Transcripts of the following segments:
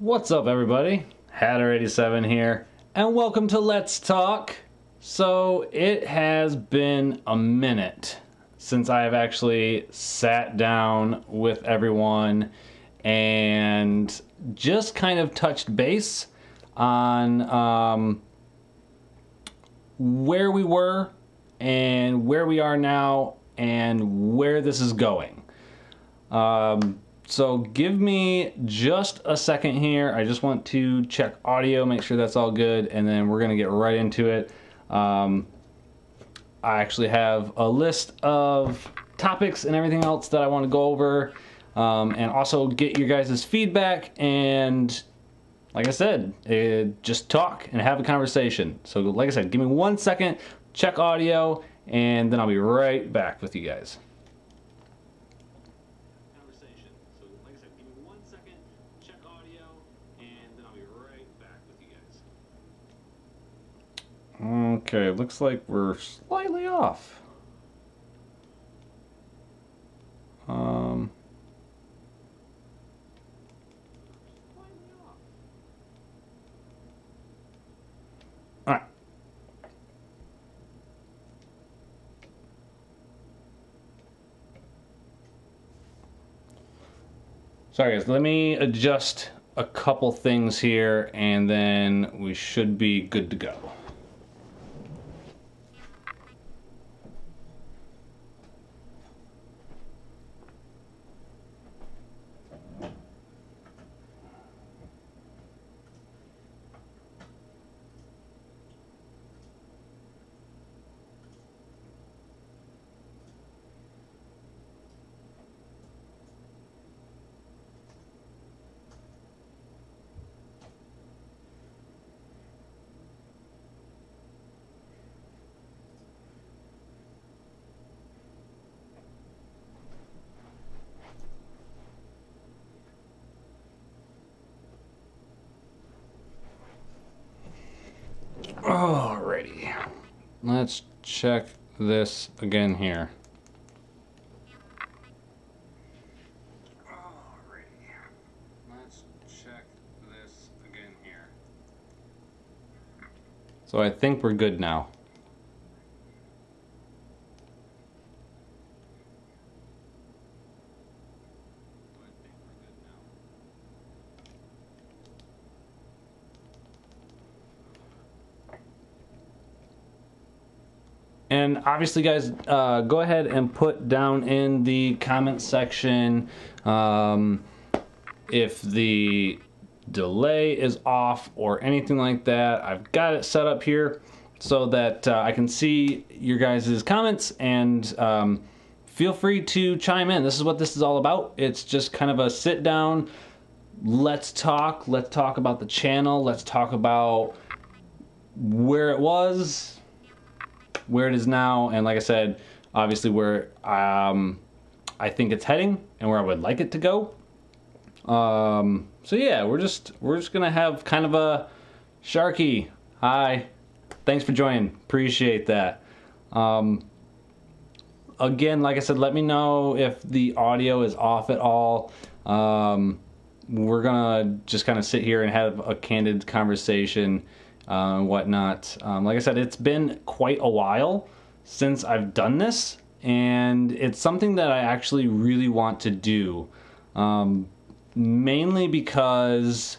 What's up, everybody? Hatter87 here, and welcome to Let's Talk. So it has been a minute since I have actually sat down with everyone and just kind of touched base on where we were and where we are now and where this is going. So give me just a second here. I just want to check audio, make sure that's all good, and then we're gonna get right into it. I actually have a list of topics and everything else that I want to go over, and also get your guys' feedback, and like I said, just talk and have a conversation. So like I said, give me 1 second, check audio, and then I'll be right back with you guys. Okay, looks like we're slightly off. All right. Sorry guys, let me adjust a couple things here and then we should be good to go. Alrighty, let's check this again here. So I think we're good now. And obviously, guys, go ahead and put down in the comment section if the delay is off or anything like that. I've got it set up here so that I can see your guys' comments, and feel free to chime in. This is what this is all about. It's just kind of a sit down, let's talk about the channel, let's talk about where it was, where it is now, and like I said, obviously where I think it's heading and where I would like it to go. So yeah, we're just gonna have kind of a Sharky. Hi, thanks for joining. Appreciate that. Again, like I said, let me know if the audio is off at all. We're gonna just kind of sit here and have a candid conversation and whatnot. Like I said, it's been quite a while since I've done this, and it's something that I actually really want to do, mainly because,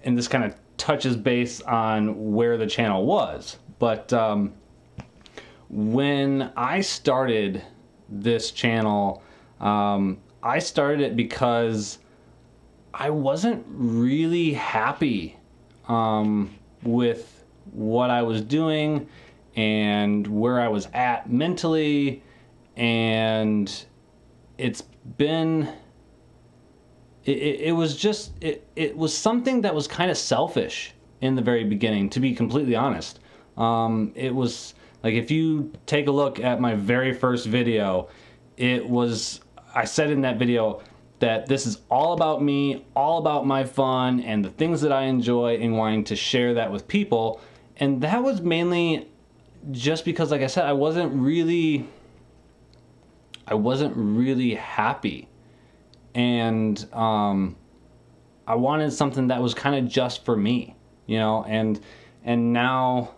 and this kind of touches base on where the channel was, but when I started this channel, I started it because I wasn't really happy with what I was doing and where I was at mentally, and it was something that was kind of selfish in the very beginning, to be completely honest. It was like, if you take a look at my very first video, I said in that video that this is all about me, all about my fun and the things that I enjoy, and wanting to share that with people. And that was mainly just because, like I said, I wasn't really happy. And I wanted something that was kind of just for me, you know, and now,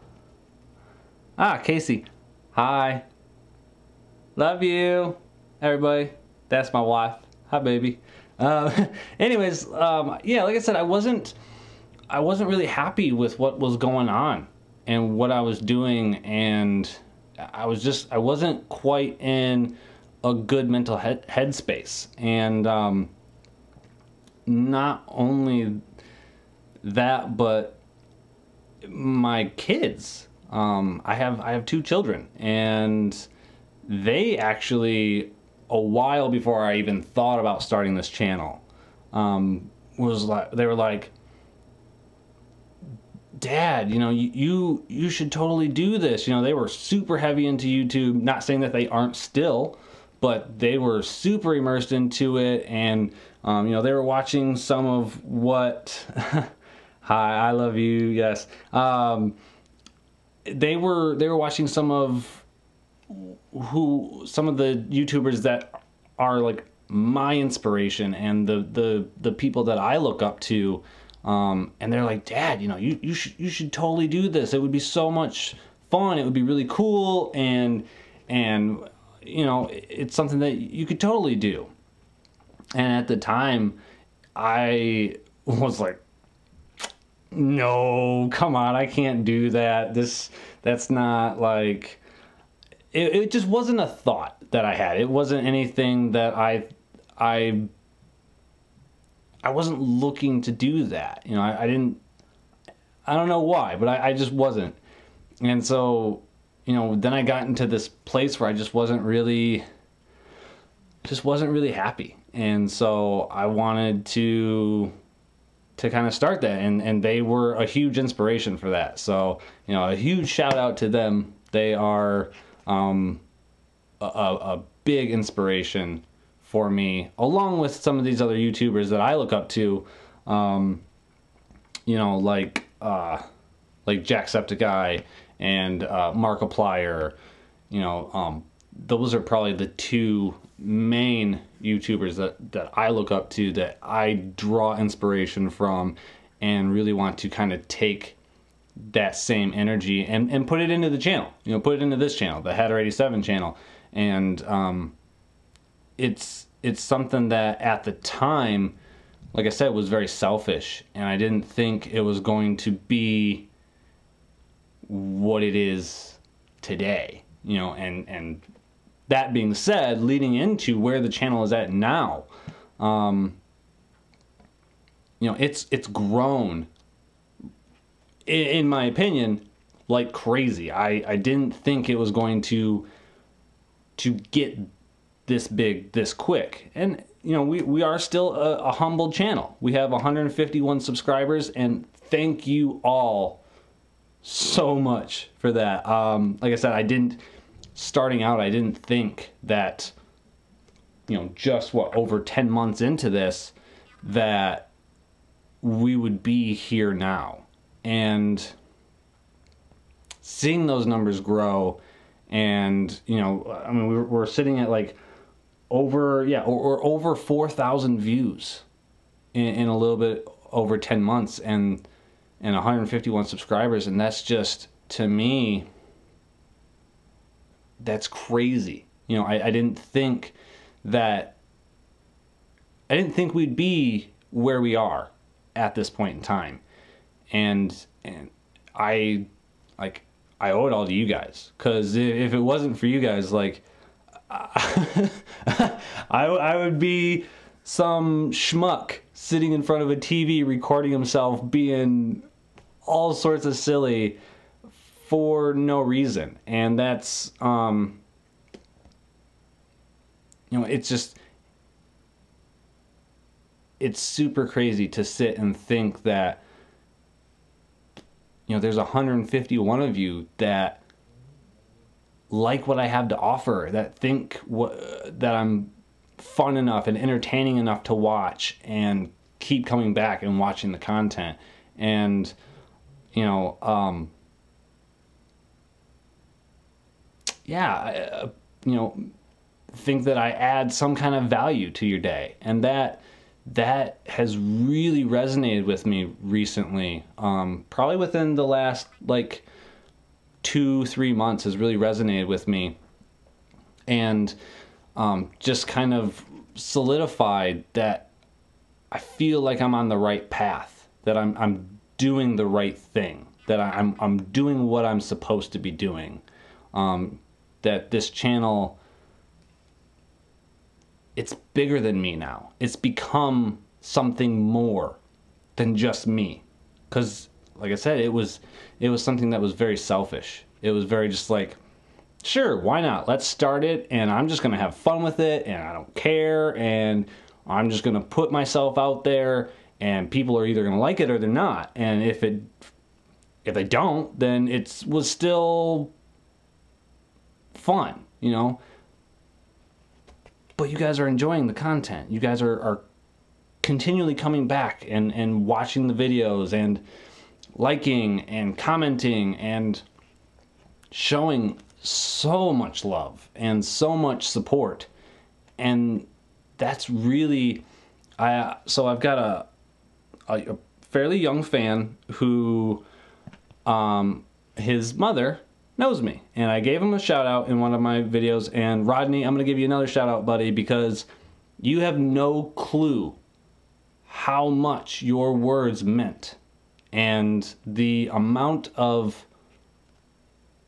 Casey, hi, love you, everybody. That's my wife. Hi, baby. Anyways, yeah, like I said, I wasn't really happy with what was going on and what I was doing, and I wasn't quite in a good mental headspace. And not only that, but my kids. I have two children, and they actually, a while before I even thought about starting this channel, they were like, Dad, you know, you should totally do this. You know, they were super heavy into YouTube. Not saying that they aren't still, but they were super immersed into it. And you know, they were watching some of what hi, I love you, yes. They were watching some of the YouTubers that are like my inspiration and the people that I look up to. And they're like, Dad, you know, you should totally do this. It would be so much fun. It would be really cool, and you know, it's something that you could totally do. And at the time, I was like, no, come on, I can't do that. That's not like, it just wasn't a thought that I had. It wasn't anything that I wasn't looking to do that. You know, I don't know why, but I just wasn't. And so, you know, then I got into this place where I just wasn't really happy. And so I wanted to kind of start that, and they were a huge inspiration for that. So, you know, a huge shout out to them. They are a big inspiration for me, along with some of these other YouTubers that I look up to, you know, like Jacksepticeye and Markiplier. You know, those are probably the two main YouTubers that I look up to, that I draw inspiration from, and really want to kind of take that same energy and put it into the channel. You know, put it into this channel, the Hatter87 channel. And it's something that at the time, like I said, was very selfish, and I didn't think it was going to be what it is today. You know, and that being said, leading into where the channel is at now, you know, it's grown, in my opinion, like crazy. I didn't think it was going to get this big this quick. And you know, we are still a humble channel. We have 151 subscribers, and thank you all so much for that. Like I said, starting out, I didn't think that, you know, just over 10 months into this, that we would be here now. And seeing those numbers grow, and you know, I mean, we're sitting at like over 4,000 views in a little bit over 10 months, and 151 subscribers, and that's just, to me, that's crazy. You know, I didn't think we'd be where we are at this point in time, and I owe it all to you guys, because if it wasn't for you guys, like, I would be some schmuck sitting in front of a TV recording himself being all sorts of silly for no reason. And that's you know, it's super crazy to sit and think that, you know, there's 151 of you that like what I have to offer, that think that I'm fun enough and entertaining enough to watch and keep coming back and watching the content. And you know, you know, think that I add some kind of value to your day, and that that has really resonated with me recently. Probably within the last like 2-3 months has really resonated with me, and just kind of solidified that I feel like I'm on the right path, that I'm doing the right thing, that I'm doing what I'm supposed to be doing. That this channel, it's bigger than me now. It's become something more than just me. Because, like I said, it was something that was very selfish. It was very just like, sure, why not? Let's start it, and I'm just gonna have fun with it, and I don't care, and I'm just gonna put myself out there, and people are either gonna like it or they're not. And if they don't, then it was still fun, you know. But you guys are enjoying the content. You guys are continually coming back and watching the videos and liking and commenting and showing so much love and so much support. And that's really, so I've got a fairly young fan who, his mother knows me, and I gave him a shout out in one of my videos. And Rodney, I'm gonna give you another shout out, buddy, because you have no clue how much your words meant, and the amount of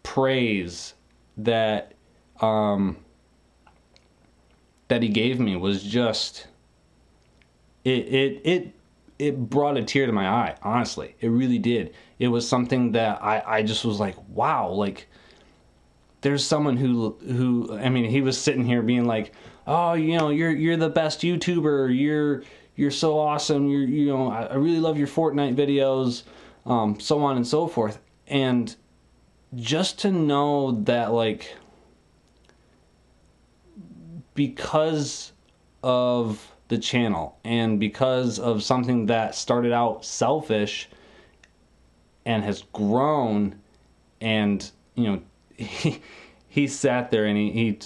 praise that that he gave me was just, it brought a tear to my eye. Honestly, it really did. It was something that I just was like, wow, like there's someone who I mean, he was sitting here being like, oh, you know, you're the best YouTuber, you're so awesome, you know, I really love your Fortnite videos, so on and so forth. And just to know that, like, because of the channel and because of something that started out selfish and has grown, and you know, he sat there and he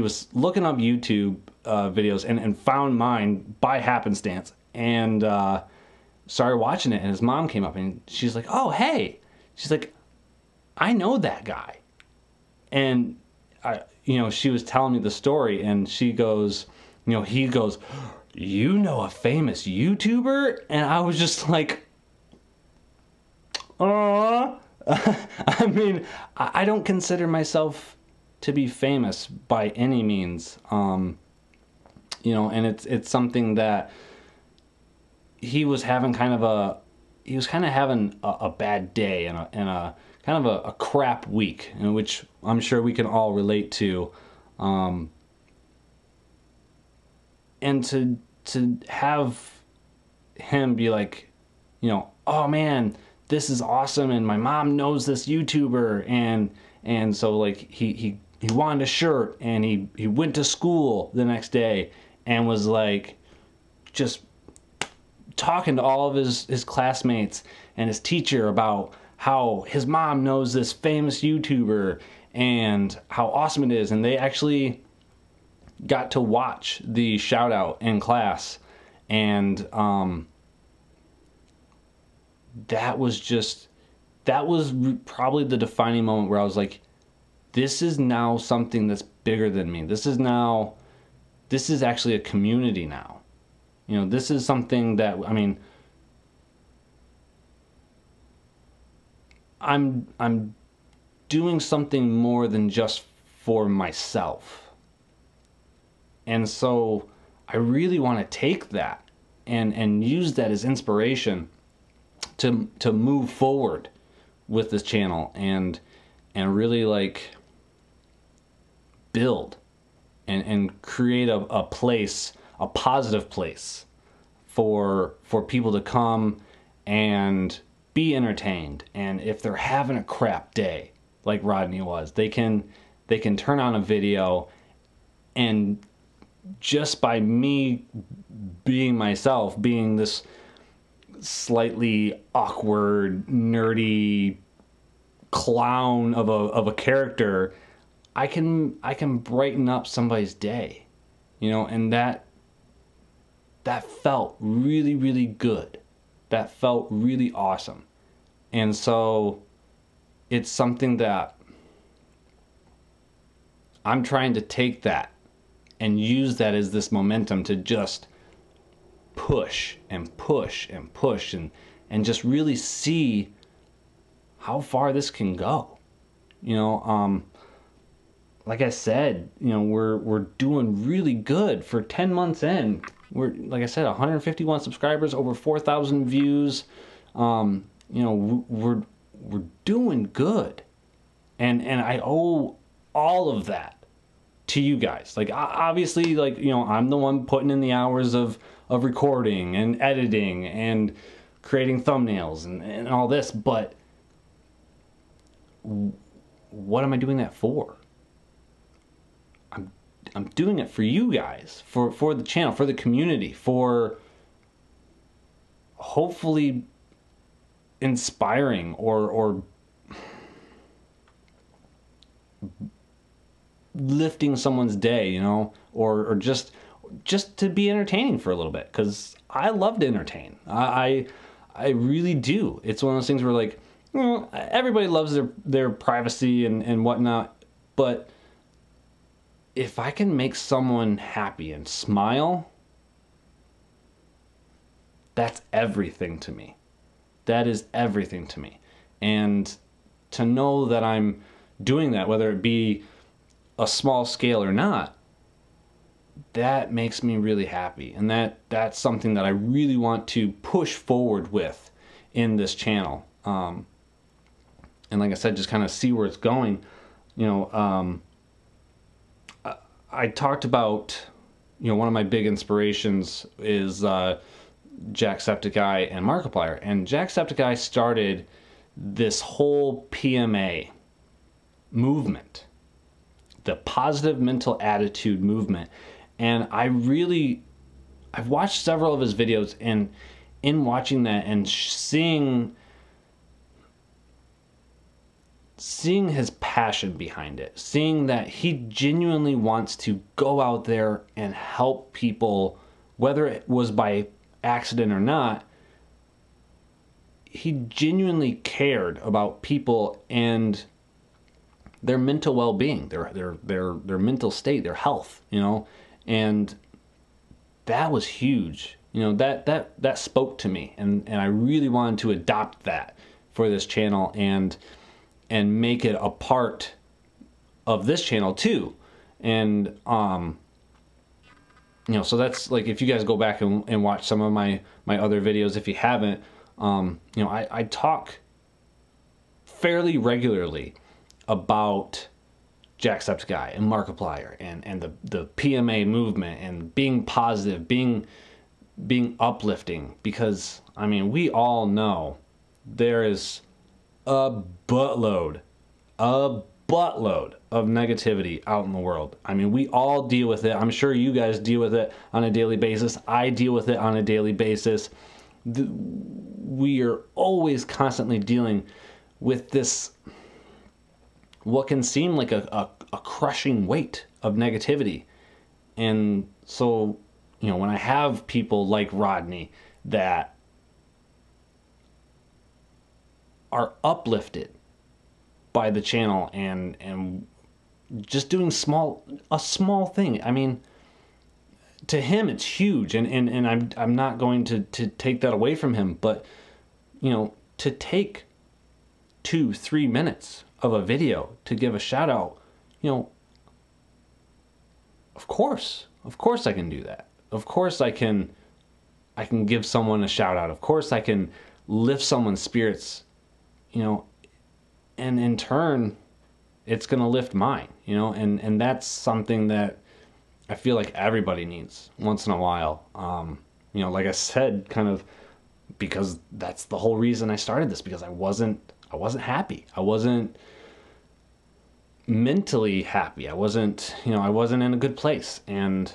was looking up YouTube videos and found mine by happenstance, and started watching it, and his mom came up and she's like, oh hey, she's like, I know that guy. And you know, she was telling me the story, and she goes, you know, he goes, you know, a famous YouTuber? And I was just like, I mean, I don't consider myself to be famous by any means. You know, and it's something that he was having kind of a bad day and a kind of a crap week, in which I'm sure we can all relate to. And to have him be like, you know, oh man, this is awesome, and my mom knows this YouTuber, and so like he wanted a shirt, and he went to school the next day and was like just talking to all of his classmates and his teacher about how his mom knows this famous YouTuber and how awesome it is. And they actually got to watch the shout out in class, and that was probably the defining moment where I was like, this is now something that's bigger than me. This is actually a community now. You know, this is something that, I mean, I'm doing something more than just for myself. And so I really want to take that and use that as inspiration to move forward with this channel and really like build and create a place, a positive place for people to come and be entertained. And if they're having a crap day like Rodney was, they can turn on a video, and just by me being myself, being this slightly awkward, nerdy clown of a character, I can brighten up somebody's day, you know. And that felt really, really good. That felt really awesome. And so it's something that I'm trying to take that and use that as this momentum to just push and push and push and just really see how far this can go. Like I said, we're doing really good for 10 months in. We're, like I said, 151 subscribers, over 4,000 views. We're doing good, and I owe all of that to you guys. Like, obviously, like, I'm the one putting in the hours of recording and editing and creating thumbnails and all this, but what am I doing that for? I'm doing it for you guys, for the channel, for the community, for hopefully inspiring or lifting someone's day, or just to be entertaining for a little bit, because I love to entertain. I really do. It's one of those things where, like, everybody loves their privacy and whatnot, but if I can make someone happy and smile, that's everything to me. That is everything to me. And to know that I'm doing that, whether it be a small scale or not, that makes me really happy. And that's something that I really want to push forward with in this channel. And like I said, just kind of see where it's going. I talked about, one of my big inspirations is Jacksepticeye and Markiplier. And Jacksepticeye started this whole PMA movement, the positive mental attitude movement. And I've watched several of his videos, and in watching that and seeing his passion behind it, seeing that he genuinely wants to go out there and help people, whether it was by accident or not, he genuinely cared about people and their mental well-being, their mental state, their health, and that was huge. That spoke to me, and I really wanted to adopt that for this channel and make it a part of this channel too. And so that's, like, if you guys go back and watch some of my other videos, if you haven't, I talk fairly regularly about Jacksepticeye and Markiplier and the PMA movement and being positive, being uplifting, because we all know there is a buttload of negativity out in the world. We all deal with it. I'm sure you guys deal with it on a daily basis. I deal with it on a daily basis. We are always constantly dealing with this, what can seem like a crushing weight of negativity. And so, when I have people like Rodney that are uplifted by the channel and just doing a small thing. To him it's huge, and I'm not going to take that away from him, but to take 2-3 minutes of a video to give a shout out, of course I can do that. Of course I can give someone a shout out. Of course I can lift someone's spirits, and in turn it's going to lift mine, and that's something that I feel like everybody needs once in a while. Like I said, kind of, because that's the whole reason I started this, because I wasn't happy. I wasn't mentally happy. I wasn't in a good place. And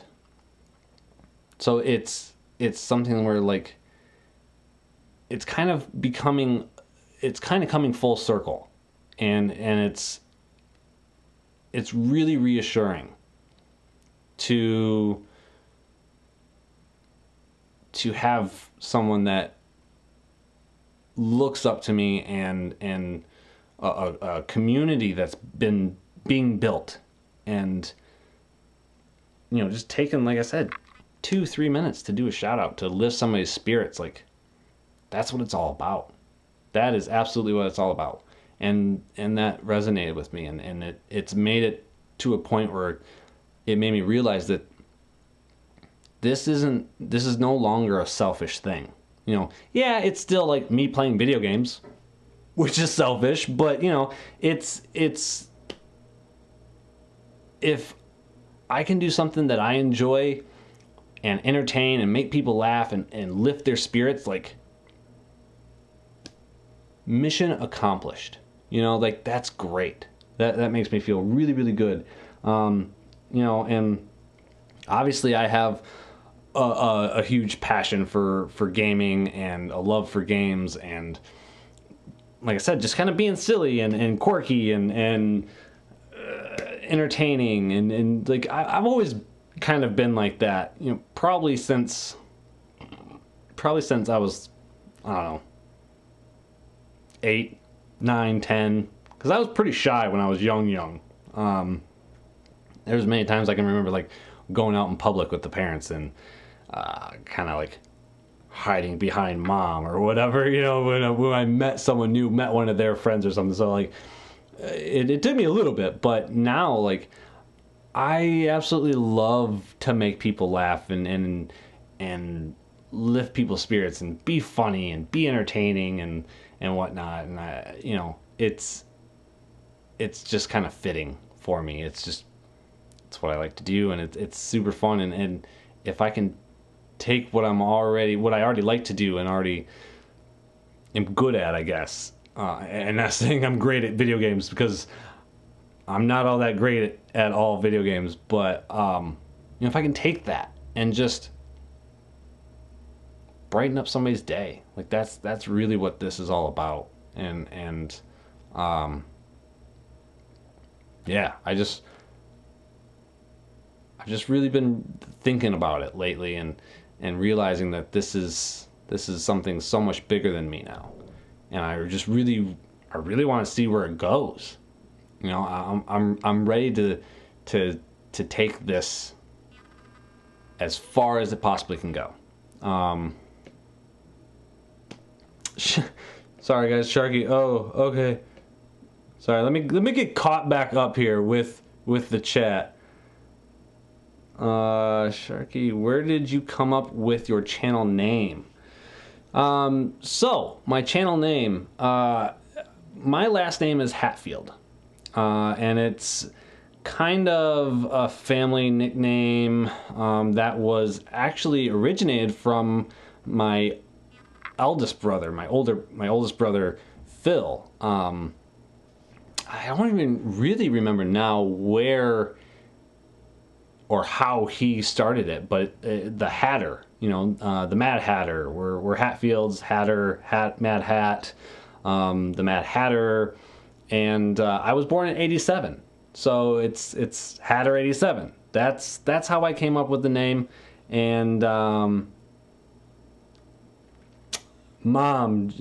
so it's something where, like, it's kind of coming full circle, and it's really reassuring to to have someone that looks up to me, and a community that's been being built, and just taking, like I said, 2-3 minutes to do a shout out, to lift somebody's spirits. Like, that's what it's all about. That is absolutely what it's all about. And that resonated with me, and it's made it to a point where it made me realize that this is no longer a selfish thing. Yeah, it's still like me playing video games, which is selfish, but it's if I can do something that I enjoy and entertain and make people laugh and lift their spirits, like, mission accomplished. Like, that's great. That makes me feel really, really good. And obviously I have a huge passion for gaming and a love for games, and like I said, just kind of being silly and quirky and entertaining, and like I've always kind of been like that, probably since I was, I don't know, 8, 9, 10, because I was pretty shy when I was young. There's many times I can remember, like, going out in public with the parents and kind of like hiding behind mom or whatever, when I met someone new, met one of their friends or something. So, like, it took me a little bit, but now, like, I absolutely love to make people laugh and lift people's spirits and be funny and be entertaining and whatnot. And it's just kind of fitting for me. It's what I like to do, and it's super fun. And if I can take what I already like to do and already am good at, I guess, and not saying I'm great at video games, because I'm not all that great at all video games, but if I can take that and just brighten up somebody's day, like, that's really what this is all about. And yeah, I've just really been thinking about it lately, and realizing that this is something so much bigger than me now, and I really want to see where it goes. I'm ready to take this as far as it possibly can go. Sorry guys, Sharky. Oh, okay. Sorry, let me get caught back up here with the chat. Sharky, where did you come up with your channel name? So my channel name, my last name is Hatfield, and it's kind of a family nickname that was actually originated from my eldest brother, my oldest brother, Phil. I don't even really remember now where or how he started it, but the Hatter, the Mad Hatter, we're Hatfields, Mad Hat, the Mad Hatter, and I was born in '87, so it's Hatter 87. That's how I came up with the name. And Mom,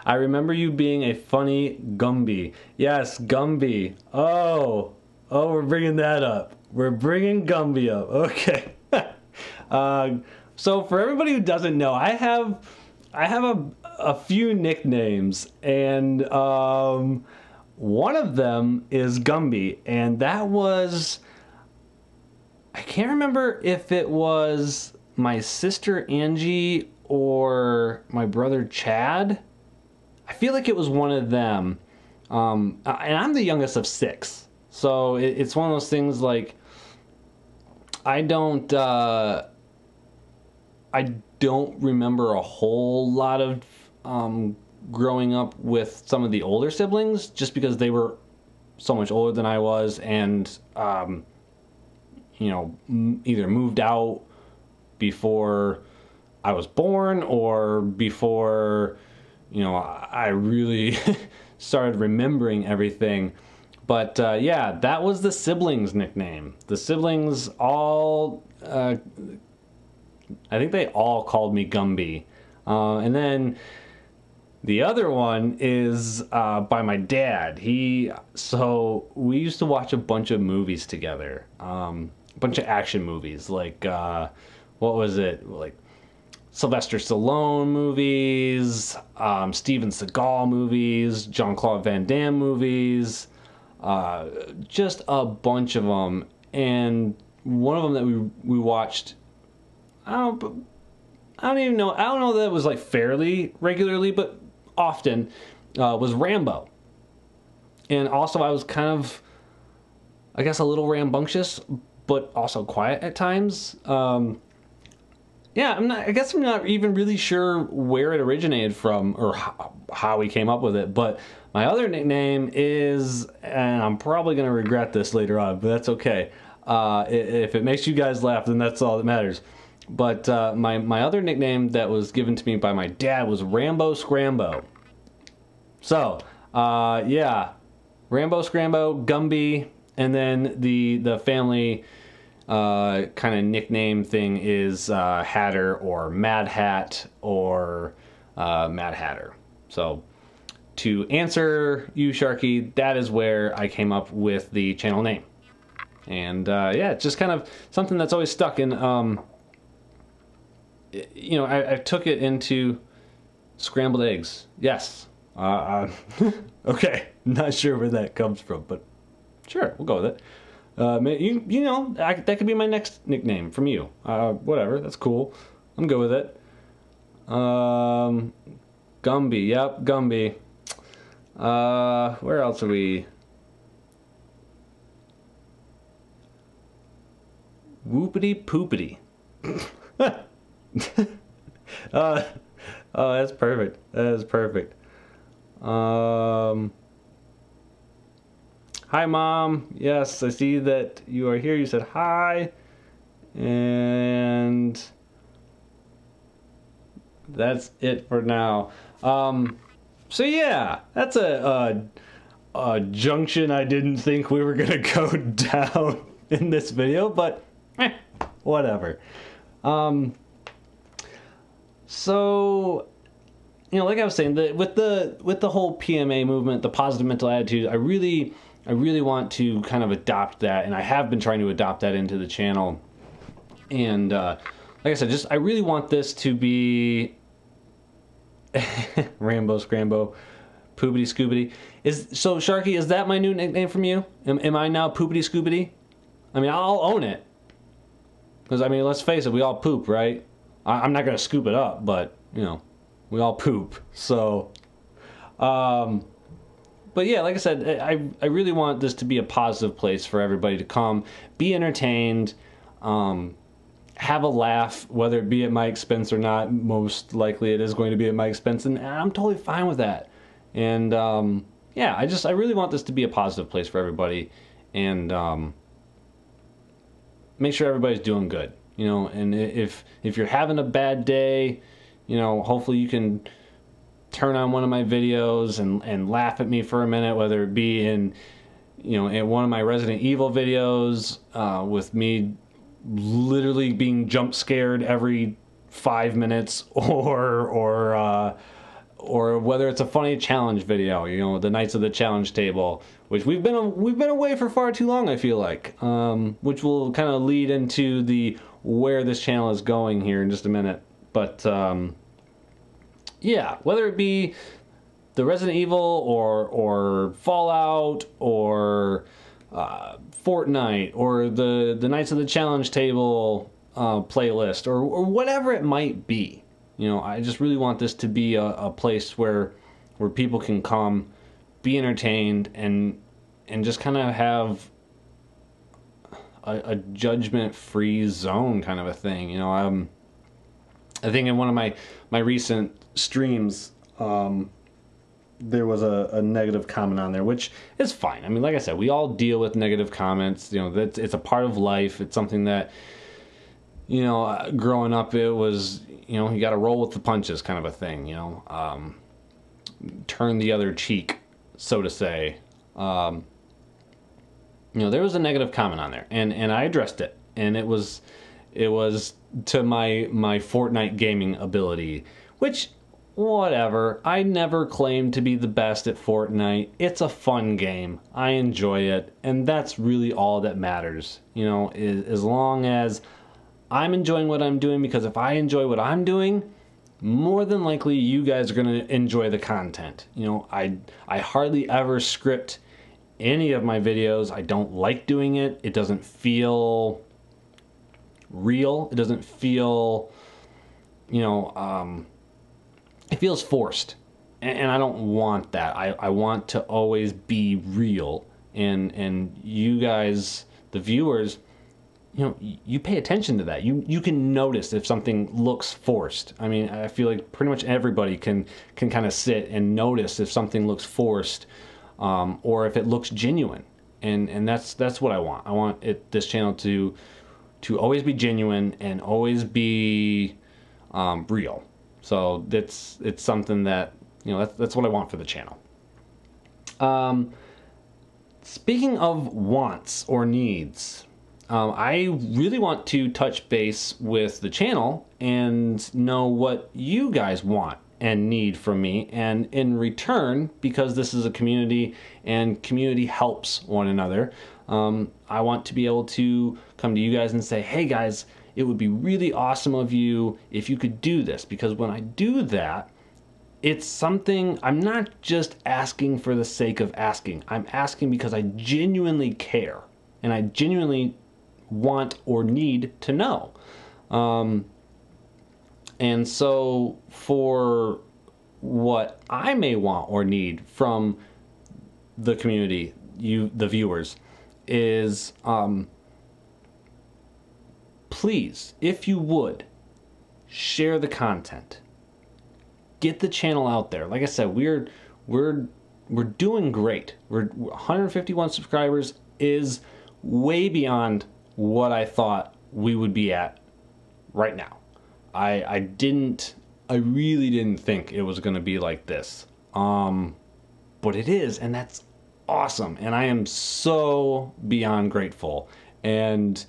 I remember you being a funny Gumby. Yes, Gumby. Oh, we're bringing that up. We're bringing Gumby up. Okay. So for everybody who doesn't know, I have a few nicknames, and one of them is Gumby, and that was, I can't remember if it was my sister Angie or my brother Chad. I feel like it was one of them. And I'm the youngest of 6, so it's one of those things, like, I don't remember a whole lot of growing up with some of the older siblings, just because they were so much older than I was, and either moved out before I was born, or before I really started remembering everything. But yeah, that was the siblings' nickname. The siblings all I think they all called me Gumby. And then the other one is by my dad. So we used to watch a bunch of movies together, a bunch of action movies, like what was it, like Sylvester Stallone movies, Steven Seagal movies, Jean-Claude Van Damme movies, just a bunch of them. And one of them that we watched, I don't even know. I don't know that it was like fairly regularly, but often, was Rambo. And also I was kind of, I guess, a little rambunctious, but also quiet at times. Yeah, I guess I'm not even really sure where it originated from or how we came up with it. But my other nickname is, and I'm probably going to regret this later on, but that's okay. If it makes you guys laugh, then that's all that matters. But my other nickname that was given to me by my dad was Rambo Scrambo. So, yeah, Rambo Scrambo, Gumby, and then the family kind of nickname thing is Hatter or Mad Hat or Mad Hatter. So, to answer you, Sharky, that is where I came up with the channel name. And yeah, it's just kind of something that's always stuck in. You know, I took it into scrambled eggs. Yes. Okay. Not sure where that comes from, but sure, we'll go with it. You know, that could be my next nickname from you. Whatever, that's cool. I'm good with it. Gumby, yep, Gumby. Where else are we? Whoopity poopity. Oh, that's perfect. That is perfect. Hi, Mom. Yes, I see that you are here. You said hi. And that's it for now. So yeah, that's a junction I didn't think we were gonna go down in this video, but whatever. So, you know, like I was saying, with the whole PMA movement, the positive mental attitude, I really want to kind of adopt that, and I have been trying to adopt that into the channel. And like I said, I really want this to be Rambo Scrambo, Poopity Scoopity. So Sharky, is that my new nickname from you? Am I now Poopity Scoopity? I mean, I'll own it. Because, I mean, let's face it, we all poop, right? I'm not going to scoop it up, but, you know, we all poop. So, but yeah, like I said, I really want this to be a positive place for everybody to come, be entertained, have a laugh, whether it be at my expense or not. Most likely it is going to be at my expense, and I'm totally fine with that. And, yeah, I really want this to be a positive place for everybody, and, make sure everybody's doing good, you know. And if you're having a bad day, you know, hopefully you can turn on one of my videos and laugh at me for a minute, whether it be in, you know, in one of my Resident Evil videos, with me literally being jump scared every 5 minutes, or whether it's a funny challenge video, you know, the Knights of the Challenge Table, which we've been away for far too long, I feel like, which will kind of lead into where this channel is going here in just a minute. But yeah, whether it be the Resident Evil or Fallout or Fortnite or the Knights of the Challenge Table playlist or whatever it might be. You know, I just really want this to be a place where people can come, be entertained, and just kind of have a judgment-free zone kind of a thing. You know, I think in one of my recent streams, there was a negative comment on there, which is fine. I mean, like I said, we all deal with negative comments. You know, it's a part of life. It's something that, you know, growing up, it was, you know, you got to roll with the punches kind of a thing, you know, turn the other cheek, so to say. You know, there was a negative comment on there, and I addressed it, and it was to my Fortnite gaming ability, which, whatever. I never claimed to be the best at Fortnite. It's a fun game. I enjoy it, and that's really all that matters. You know, as long as I'm enjoying what I'm doing, because if I enjoy what I'm doing, more than likely you guys are going to enjoy the content. You know, I hardly ever script any of my videos. I don't like doing it. It doesn't feel real. It doesn't feel, you know, it feels forced, and I don't want that. I want to always be real, and you guys, the viewers, you know, you pay attention to that. You can notice if something looks forced. I mean, I feel like pretty much everybody can kind of sit and notice if something looks forced, or if it looks genuine, and that's what I want. I want this channel to always be genuine and always be real. So it's something that, you know, that's what I want for the channel. Speaking of wants or needs, I really want to touch base with the channel and know what you guys want and need from me, and in return, because this is a community and community helps one another, I want to be able to come to you guys and say, hey guys, it would be really awesome of you if you could do this, because when I do that, it's something, I'm not just asking for the sake of asking. I'm asking because I genuinely care and I genuinely want or need to know. And so for what I may want or need from the community, the viewers, is please, if you would, share the content. Get the channel out there. Like I said, we're doing great. We're 151 subscribers is way beyond what I thought we would be at right now. I really didn't think it was going to be like this. But it is, and that's awesome. And I am so beyond grateful and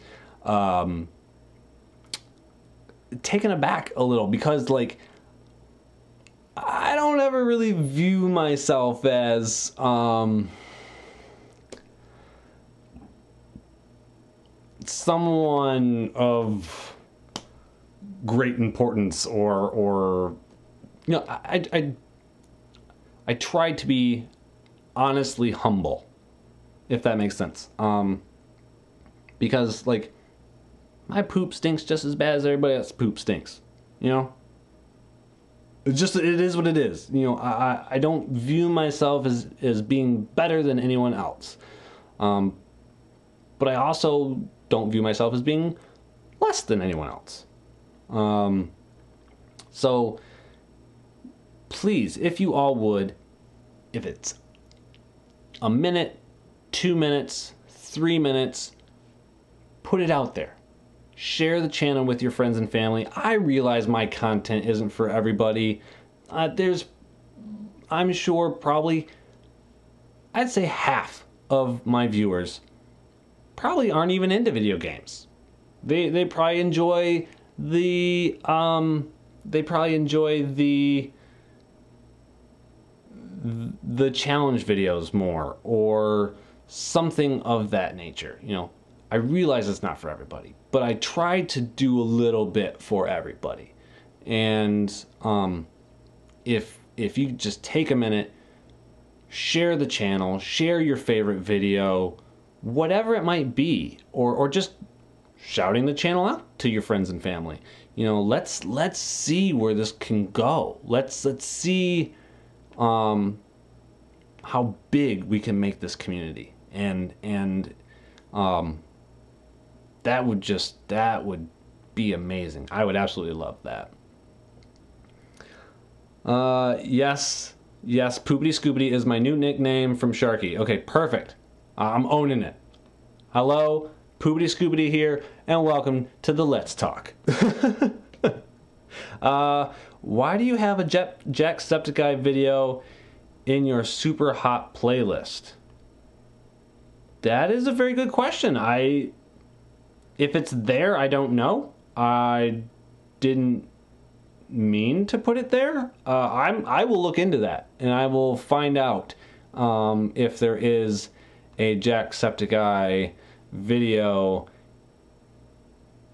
taken aback a little, because like I don't ever really view myself as someone of great importance, or you know, I try to be honestly humble, if that makes sense, because like my poop stinks just as bad as everybody else's poop stinks, you know. It's just, it is what it is, you know. I don't view myself as being better than anyone else, but I also don't view myself as being less than anyone else. So please, if you all would, if it's a minute, 2 minutes, 3 minutes, put it out there. Share the channel with your friends and family. I realize my content isn't for everybody. I'm sure probably, I'd say half of my viewers probably aren't even into video games. They probably enjoy the challenge videos more, or something of that nature, you know. I realize it's not for everybody, but I try to do a little bit for everybody. And if you just take a minute, share the channel, share your favorite video, whatever it might be, or just shouting the channel out to your friends and family. You know, let's see where this can go. Let's see how big we can make this community, and that would be amazing. I would absolutely love that. Yes, Poopity Scoopity is my new nickname from Sharky. Okay, perfect. I'm owning it. Hello, Poopity Scoopity here, and welcome to the Let's Talk. Why do you have a Jacksepticeye video in your super hot playlist? That is a very good question. If it's there, I don't know. I didn't mean to put it there. I will look into that, and I will find out if there is a Jacksepticeye video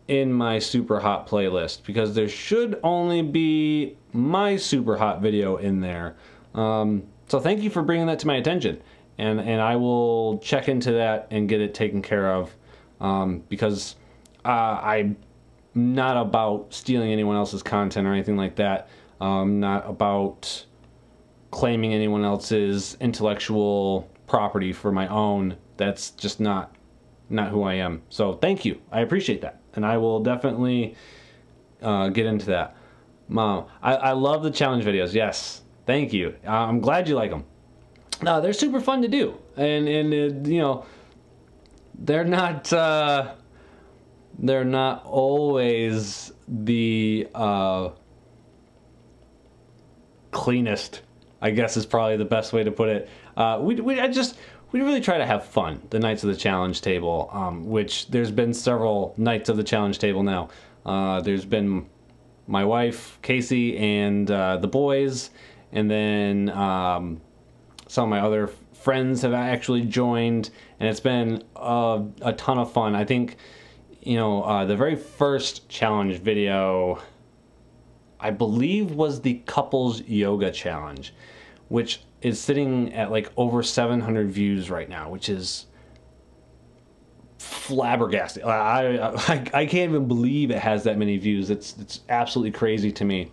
in my super hot playlist, because there should only be my super hot video in there. So thank you for bringing that to my attention, and I will check into that and get it taken care of, because I'm not about stealing anyone else's content or anything like that. Not about claiming anyone else's intellectual property for my own. That's just not who I am. So thank you. I appreciate that, and I will definitely get into that. Mom, I love the challenge videos. Yes, thank you. I'm glad you like them. They're super fun to do, and you know, they're not always the cleanest, I guess is probably the best way to put it. We really try to have fun the nights of the challenge table, which there's been several nights of the challenge table now. There's been my wife, Casey, and the boys, and then some of my other friends have actually joined, and it's been a ton of fun. I think, you know, the very first challenge video, I believe, was the couples yoga challenge, which is sitting at like over 700 views right now, which is flabbergasting. I can't even believe it has that many views. It's absolutely crazy to me.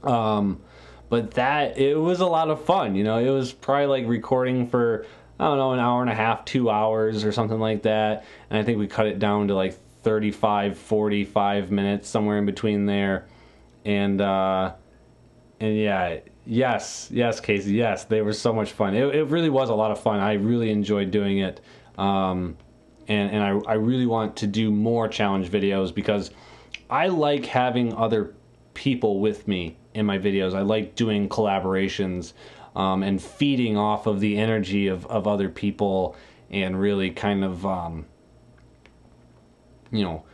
But it was a lot of fun. You know, it was probably like recording for, I don't know, an hour and a half, 2 hours or something like that. And I think we cut it down to like 35, 45 minutes, somewhere in between there. And yeah, yes, Casey, yes, they were so much fun. It really was a lot of fun. I really enjoyed doing it. And I really want to do more challenge videos, because I like having other people with me in my videos. I like doing collaborations, and feeding off of the energy of other people, and really kind of, you know,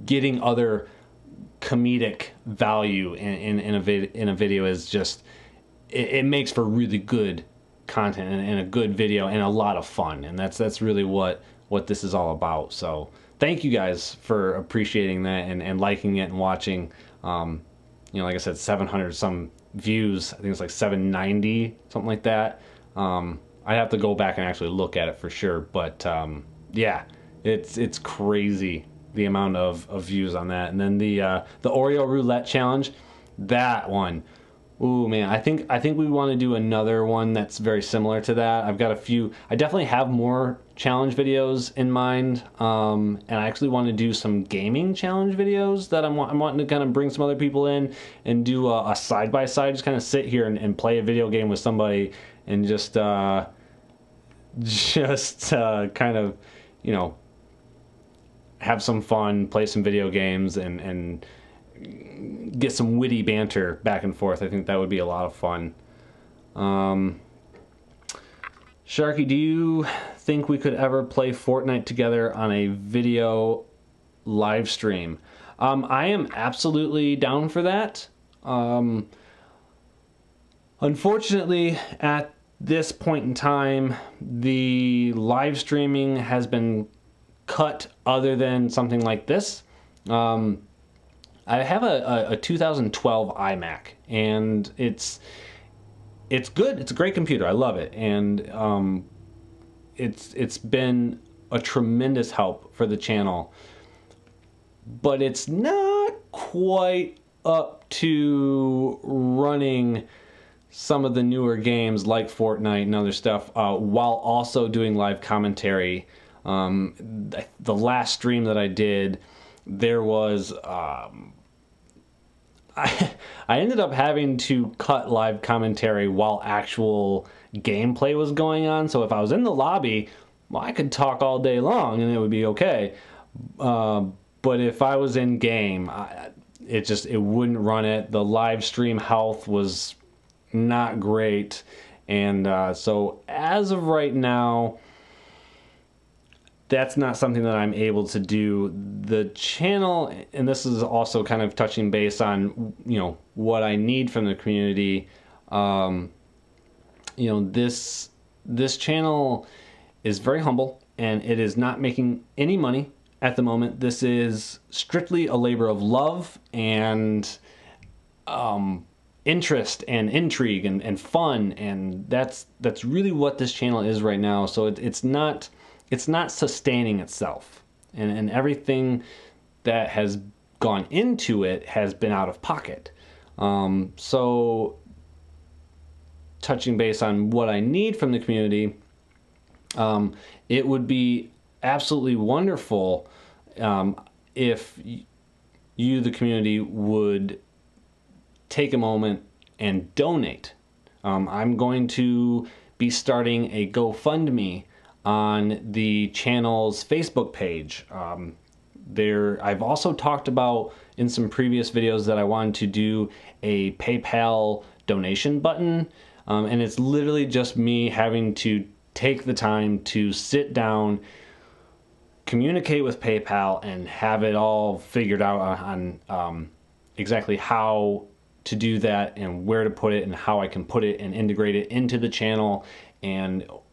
getting other comedic value in a video is just, it makes for really good content and a good video and a lot of fun, and that's really what this is all about. So thank you guys for appreciating that and liking it and watching. You know, like I said, 700 some views. I think it's like 790, something like that. I have to go back and actually look at it for sure, but yeah, it's crazy the amount of views on that. And then the Oreo roulette challenge, that one, ooh man, I think we want to do another one that's very similar to that. I've got a few. I definitely have more challenge videos in mind, and I actually want to do some gaming challenge videos that I'm wanting to kind of bring some other people in and do a side by side, just kind of sit here and play a video game with somebody, and just kind of, you know, have some fun, play some video games, and get some witty banter back and forth. I think that would be a lot of fun. Sharky, do you think we could ever play Fortnite together on a video live stream? I am absolutely down for that. Unfortunately, at this point in time, the live streaming has been cut, other than something like this. I have a 2012 iMac, and it's good. It's a great computer. I love it, and it's been a tremendous help for the channel. But it's not quite up to running some of the newer games like Fortnite and other stuff, while also doing live commentary. The last stream that I did, there was I ended up having to cut live commentary while actual gameplay was going on. So if I was in the lobby, well, I could talk all day long and it would be okay. But if I was in game, it wouldn't run it. The live stream health was not great, and so as of right now, that's not something that I'm able to do. The channel, and this is also kind of touching base on, you know, what I need from the community. You know, this channel is very humble, and it is not making any money at the moment. This is strictly a labor of love and interest and intrigue and fun, and that's really what this channel is right now. So it's not sustaining itself, and everything that has gone into it has been out of pocket. So touching base on what I need from the community, it would be absolutely wonderful if you, the community, would take a moment and donate. I'm going to be starting a GoFundMe on the channel's Facebook page. I've also talked about in some previous videos that I wanted to do a PayPal donation button, and it's literally just me having to take the time to sit down, communicate with PayPal, and have it all figured out on exactly how to do that and where to put it and how I can put it and integrate it into the channel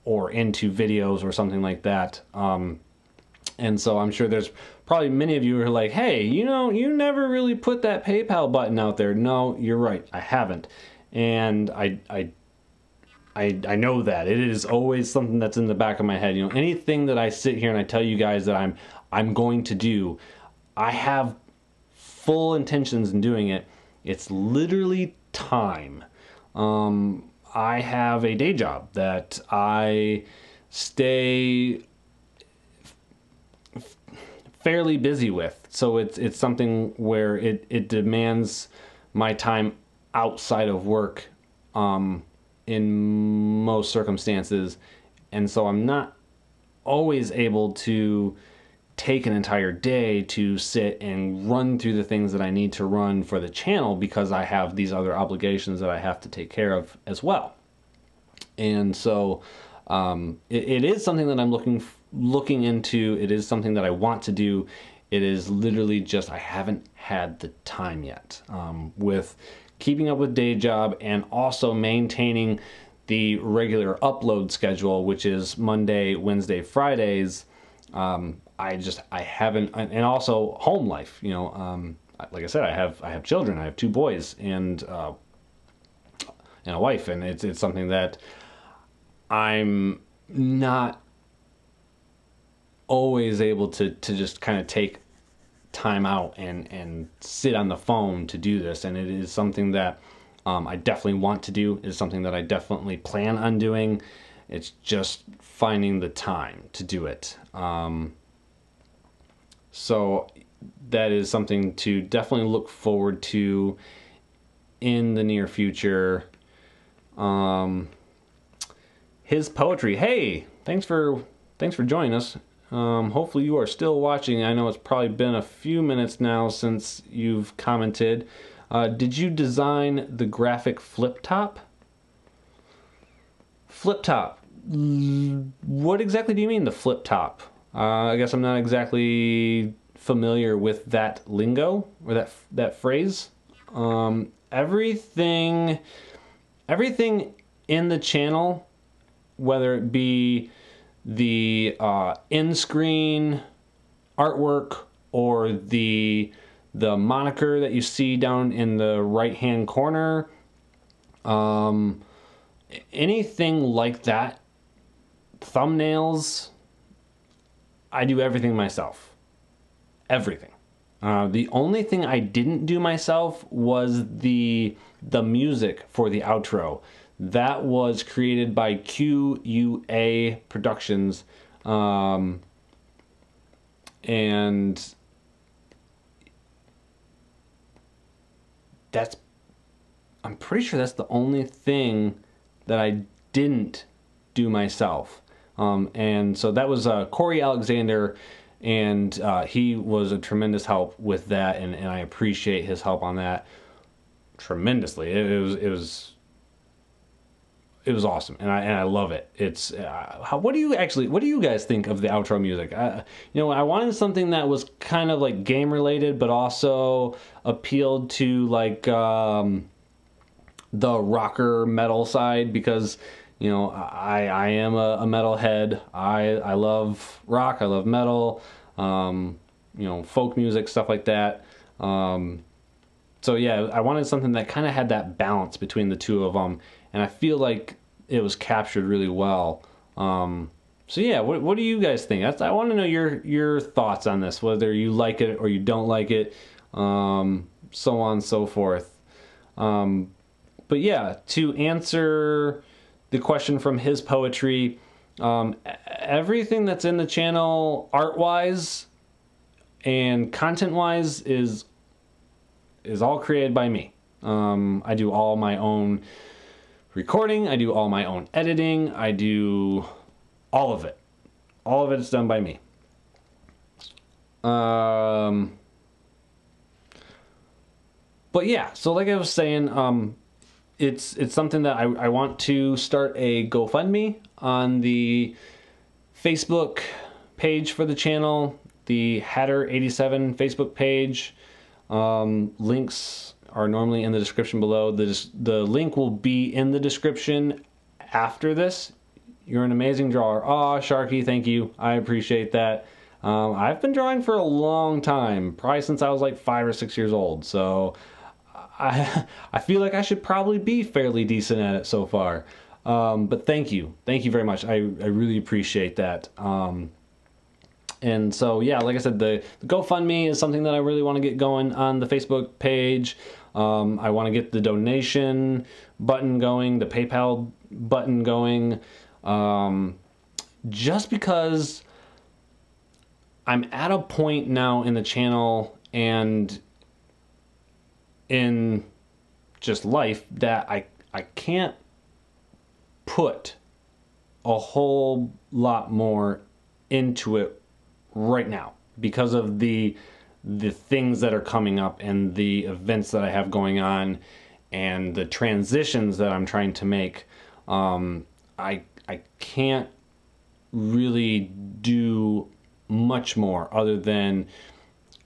or into videos or something like that. And so I'm sure there's probably many of you who are like, hey, you know, you never really put that PayPal button out there. No, you're right, I haven't. And I know that it is always something that's in the back of my head. You know, anything that I sit here and I tell you guys that I'm going to do, I have full intentions in doing it. It's literally time. I have a day job that I stay fairly busy with, so it's something where it demands my time outside of work in most circumstances, and so I'm not always able to take an entire day to sit and run through the things that I need to run for the channel, because I have these other obligations that I have to take care of as well. And so it is something that I'm looking into. It is something that I want to do. It is literally just I haven't had the time yet, with keeping up with day job and also maintaining the regular upload schedule, which is Monday, Wednesday, Fridays. I haven't, and also home life, you know, like I said, I have children. I have 2 boys and a wife, and it's something that I'm not always able to just kind of take time out and sit on the phone to do this. And it is something that I definitely want to do. It is something that I definitely plan on doing. It's just finding the time to do it. So that is something to definitely look forward to in the near future. His poetry. Hey, thanks for joining us. Hopefully you are still watching. I know it's probably been a few minutes now since you've commented. Did you design the graphic flip top? Flip top. What exactly do you mean, the flip top? I guess I'm not exactly familiar with that lingo or that phrase. Everything in the channel, whether it be the in-screen artwork or the moniker that you see down in the right-hand corner, anything like that, thumbnails, I do everything myself. Everything. The only thing I didn't do myself was the music for the outro. That was created by QUA Productions, and I'm pretty sure that's the only thing that I didn't do myself. And so that was Corey Alexander, and he was a tremendous help with that, and I appreciate his help on that tremendously. It it was awesome, and I love it. It's what do you guys think of the outro music? I wanted something that was kind of like game related, but also appealed to like the rocker metal side, because I am a metal head. I love rock, I love metal, folk music, stuff like that. So yeah, I wanted something that kind of had that balance between the two of them, and I feel like it was captured really well. So yeah, what do you guys think? I want to know your thoughts on this, whether you like it or you don't like it, so on and so forth. But yeah, to answer the question from his poetry, everything that's in the channel, art-wise and content-wise, is all created by me. I do all my own recording, I do all my own editing, I do all of it. All of it is done by me. But yeah, so like I was saying, it's something that I want to start a GoFundMe on the Facebook page for the channel, the Hatter87 Facebook page. Links are normally in the description below. The link will be in the description after this. You're an amazing drawer. Aw, Sharky, thank you. I appreciate that. I've been drawing for a long time, probably since I was like 5 or 6 years old. So I feel like I should probably be fairly decent at it so far. But thank you very much. I really appreciate that. And so yeah, like I said, the GoFundMe is something that I really want to get going on the Facebook page. I want to get the donation button going, the PayPal button going, just because I'm at a point now in the channel and in just life that I can't put a whole lot more into it right now because of the things that are coming up and the events that I have going on and the transitions that I'm trying to make. I can't really do much more other than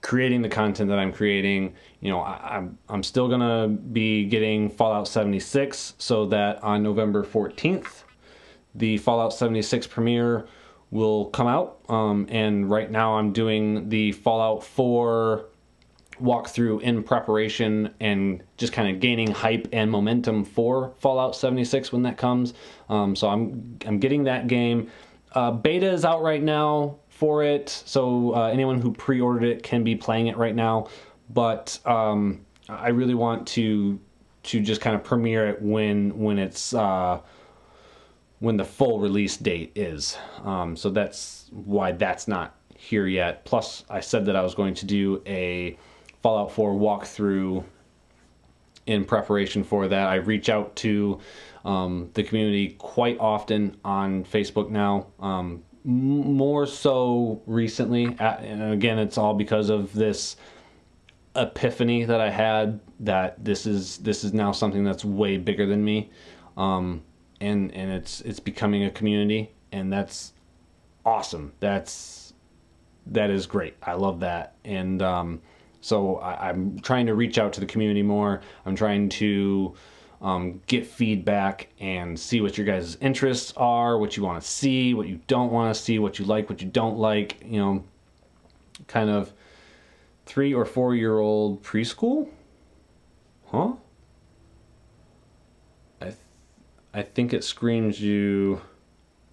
creating the content that I'm creating. I'm still gonna be getting Fallout 76, so that on November 14th the Fallout 76 premiere will come out, and right now I'm doing the Fallout 4 walkthrough in preparation and just kind of gaining hype and momentum for Fallout 76 when that comes. So I'm getting that game. Beta is out right now for it, so anyone who pre-ordered it can be playing it right now. But I really want to just kind of premiere it when it's when the full release date is. So that's why that's not here yet. Plus, I said that I was going to do a Fallout 4 walkthrough in preparation for that. I reach out to the community quite often on Facebook now, more so recently. And again, it's all because of this epiphany that I had that this is now something that's way bigger than me. And it's becoming a community, and that's awesome. That is great. I love that. And so I'm trying to reach out to the community more. I'm trying to get feedback and see what your guys' interests are, what you want to see, what you don't want to see, what you like, what you don't like. Kind of 3 or 4 year old preschool, huh? I think it screams you.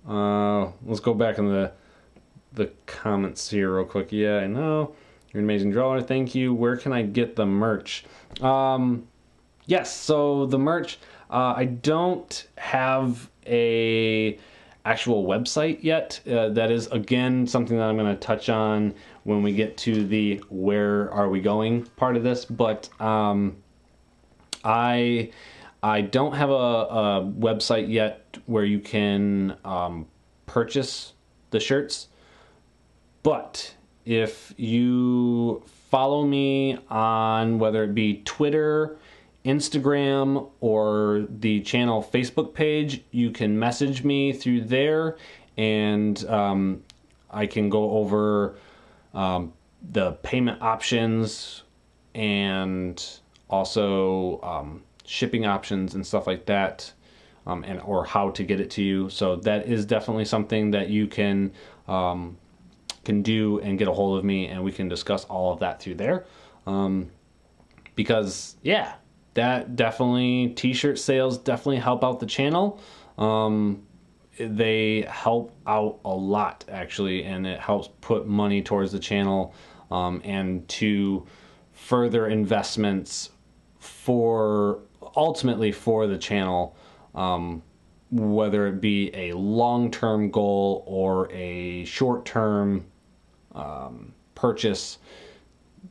Let's go back in the comments here real quick. Yeah, I know. You're an amazing drawer. Thank you. Where can I get the merch? Yes, so the merch, I don't have a actual website yet. That is, again, something that I'm going to touch on when we get to the where are we going part of this. But I don't have a website yet where you can purchase the shirts. But if you follow me on whether it be Twitter, Instagram or the channel Facebook page, you can message me through there, and I can go over the payment options and also shipping options and stuff like that, and or how to get it to you. So that is definitely something that you can do and get a hold of me, and we can discuss all of that through there. Because yeah, that definitely, t-shirt sales definitely help out the channel. They help out a lot actually, and it helps put money towards the channel, and to further investments for ultimately for the channel, whether it be a long-term goal or a short-term purchase.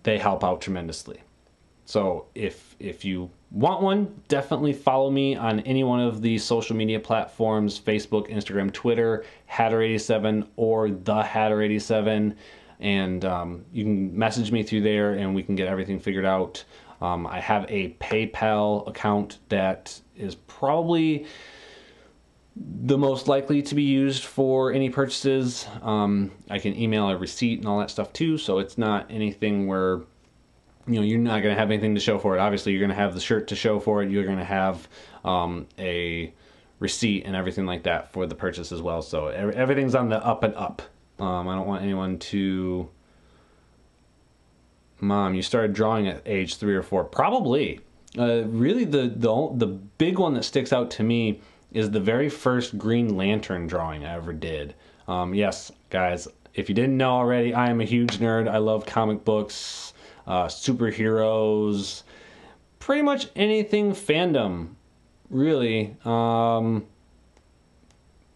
They help out tremendously. So if you want one, definitely follow me on any one of the social media platforms: Facebook, Instagram, Twitter, Hatter87 or the Hatter87, and you can message me through there and we can get everything figured out. I have a PayPal account that is probably the most likely to be used for any purchases. I can email a receipt and all that stuff too, so it's not anything where, you know, you're not going to have anything to show for it. Obviously, you're going to have the shirt to show for it. You're going to have a receipt and everything like that for the purchase as well. So everything's on the up and up. I don't want anyone to... Mom, you started drawing at age 3 or 4. Probably. Really, the big one that sticks out to me is the very first Green Lantern drawing I ever did. Yes, guys, if you didn't know already, I am a huge nerd. I love comic books, superheroes, pretty much anything fandom, really.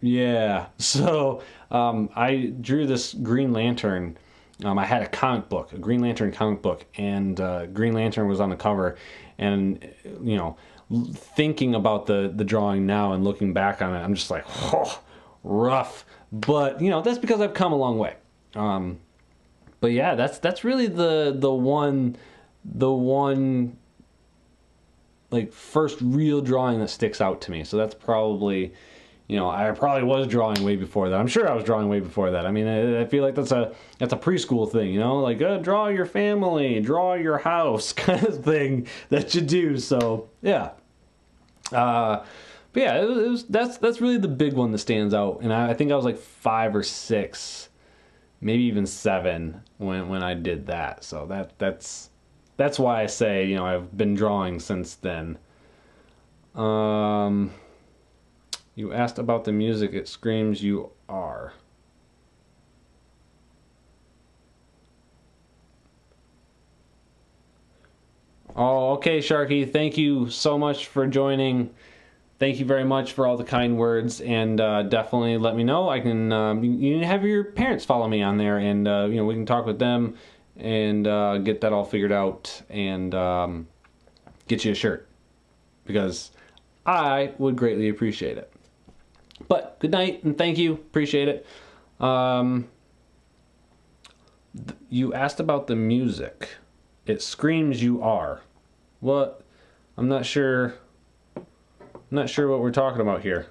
Yeah, so I drew this Green Lantern. I had a comic book, a Green Lantern comic book, and Green Lantern was on the cover. And, you know, thinking about the drawing now and looking back on it, I'm just like, oh, rough. But, you know, that's because I've come a long way. But yeah, that's really the one like first real drawing that sticks out to me. So that's probably, you know, I probably was drawing way before that. I'm sure I was drawing way before that. I mean, I feel like that's a preschool thing, you know, like draw your family, draw your house kind of thing that you do. So yeah, but yeah, that's really the big one that stands out. And I think I was like 5 or 6. Maybe even 7 when I did that. So that's why I say, you know, I've been drawing since then. You asked about the music. It screams you are. Oh, okay, Sharky. Thank you so much for joining. Thank you very much for all the kind words, and definitely let me know. I can you can have your parents follow me on there, and you know, we can talk with them and get that all figured out, and get you a shirt, because I would greatly appreciate it. But good night and thank you, appreciate it. You asked about the music. It screams you are. What? I'm not sure. I'm not sure what we're talking about here.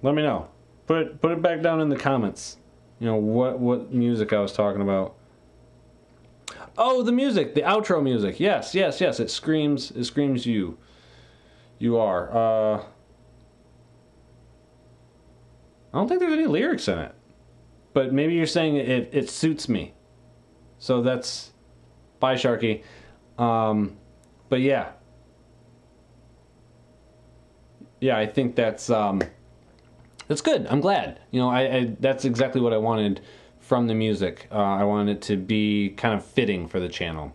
Let me know. Put it back down in the comments. You know what music I was talking about. Oh, the music, the outro music. Yes. It screams you. You are. I don't think there's any lyrics in it. But maybe you're saying it suits me. So that's... Bye, Sharky. But yeah. Yeah, I think that's good. I'm glad. You know, that's exactly what I wanted from the music. I wanted it to be kind of fitting for the channel.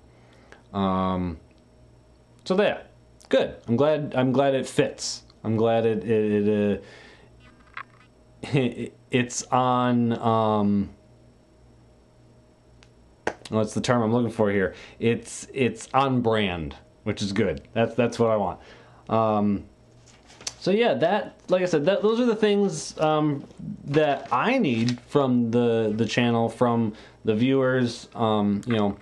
So there. Good. I'm glad it fits. I'm glad it's on what's the term I'm looking for here? It's on brand, which is good. That's what I want. So yeah, like I said, those are the things that I need from the channel, from the viewers. You know,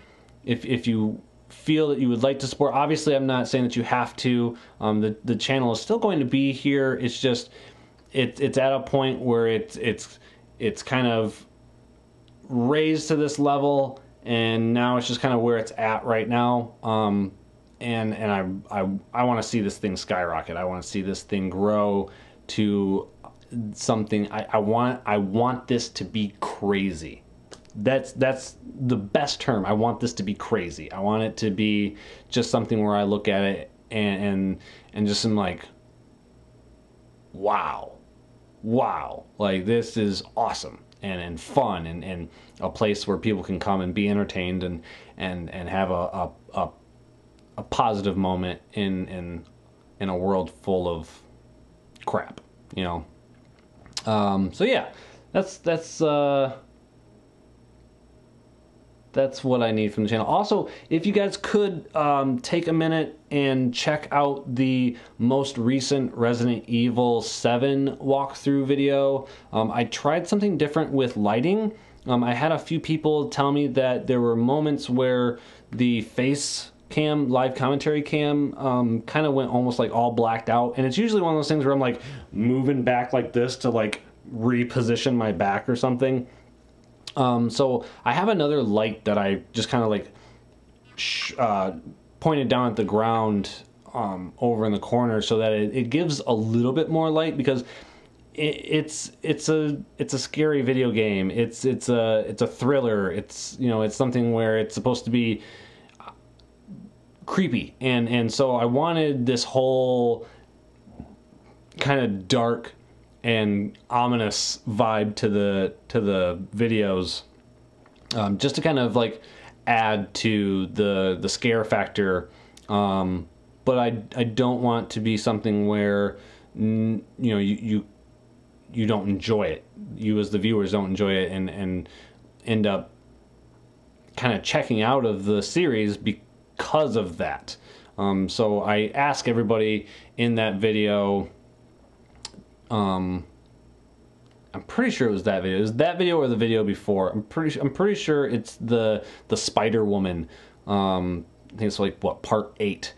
if you feel that you would like to support, obviously I'm not saying that you have to. The channel is still going to be here. It's just it's at a point where it's kind of raised to this level, and now it's just kind of where it's at right now. And I want to see this thing skyrocket. I want to see this thing grow to something. I want this to be crazy. That's the best term. I want this to be crazy. I want it to be just something where I look at it and just am like, wow, like this is awesome and fun and a place where people can come and be entertained and have a positive moment in a world full of crap, you know. So yeah, that's what I need from the channel. Also, if you guys could take a minute and check out the most recent Resident Evil 7 walkthrough video. I tried something different with lighting. I had a few people tell me that there were moments where the face cam, live commentary cam, kind of went almost like all blacked out. And it's usually one of those things where I'm like moving back like this to like reposition my back or something. So I have another light that I just kind of like pointed down at the ground over in the corner so that it gives a little bit more light, because it's a scary video game. It's a thriller. It's, you know, it's something where it's supposed to be creepy, and so I wanted this whole kind of dark and ominous vibe to the videos, just to kind of like add to the scare factor, but I don't want to be something where you know you don't enjoy it. You as the viewers don't enjoy it and end up kind of checking out of the series because of that. So I ask everybody in that video, I'm pretty sure it was that video. It was that video or the video before. I'm pretty sure it's the Spider Woman. I think it's like what, part 8,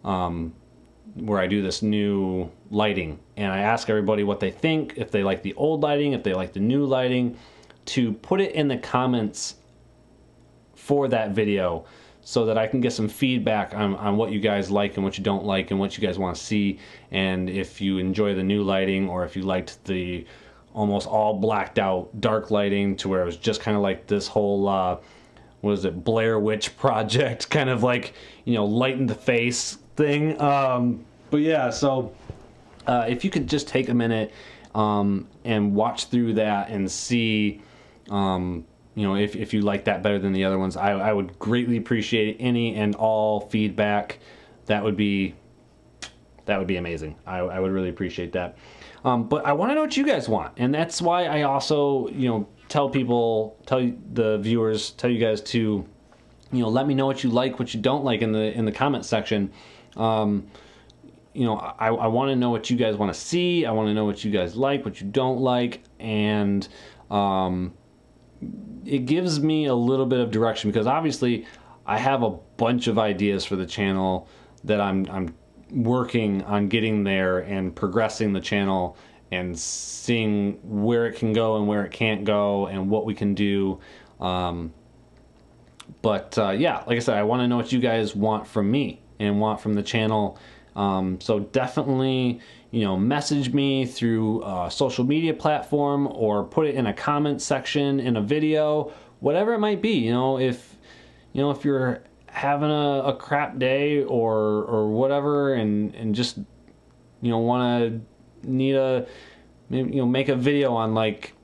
where I do this new lighting, and I ask everybody what they think, if they like the old lighting, if they like the new lighting, to put it in the comments for that video, so that I can get some feedback on what you guys like and what you don't like and what you guys want to see, and if you enjoy the new lighting or if you liked the almost all blacked out dark lighting to where it was just kind of like this whole what is it, Blair Witch Project kind of like, you know, light in the face thing. But yeah, so if you could just take a minute and watch through that and see you know, if you like that better than the other ones, I would greatly appreciate any and all feedback. That would be amazing. I would really appreciate that. But I want to know what you guys want, and that's why I also, you know, tell the viewers, tell you guys to, you know, let me know what you like, what you don't like in the comment section. You know, I want to know what you guys want to see. I want to know what you guys like, what you don't like, and it gives me a little bit of direction, because obviously I have a bunch of ideas for the channel that I'm working on getting there and progressing the channel and seeing where it can go and where it can't go and what we can do. Yeah, like I said, I want to know what you guys want from me and want from the channel. So definitely, you know, message me through a social media platform or put it in a comment section in a video, whatever it might be. You know, if you're having a crap day or whatever, and just, you know, make a video on like,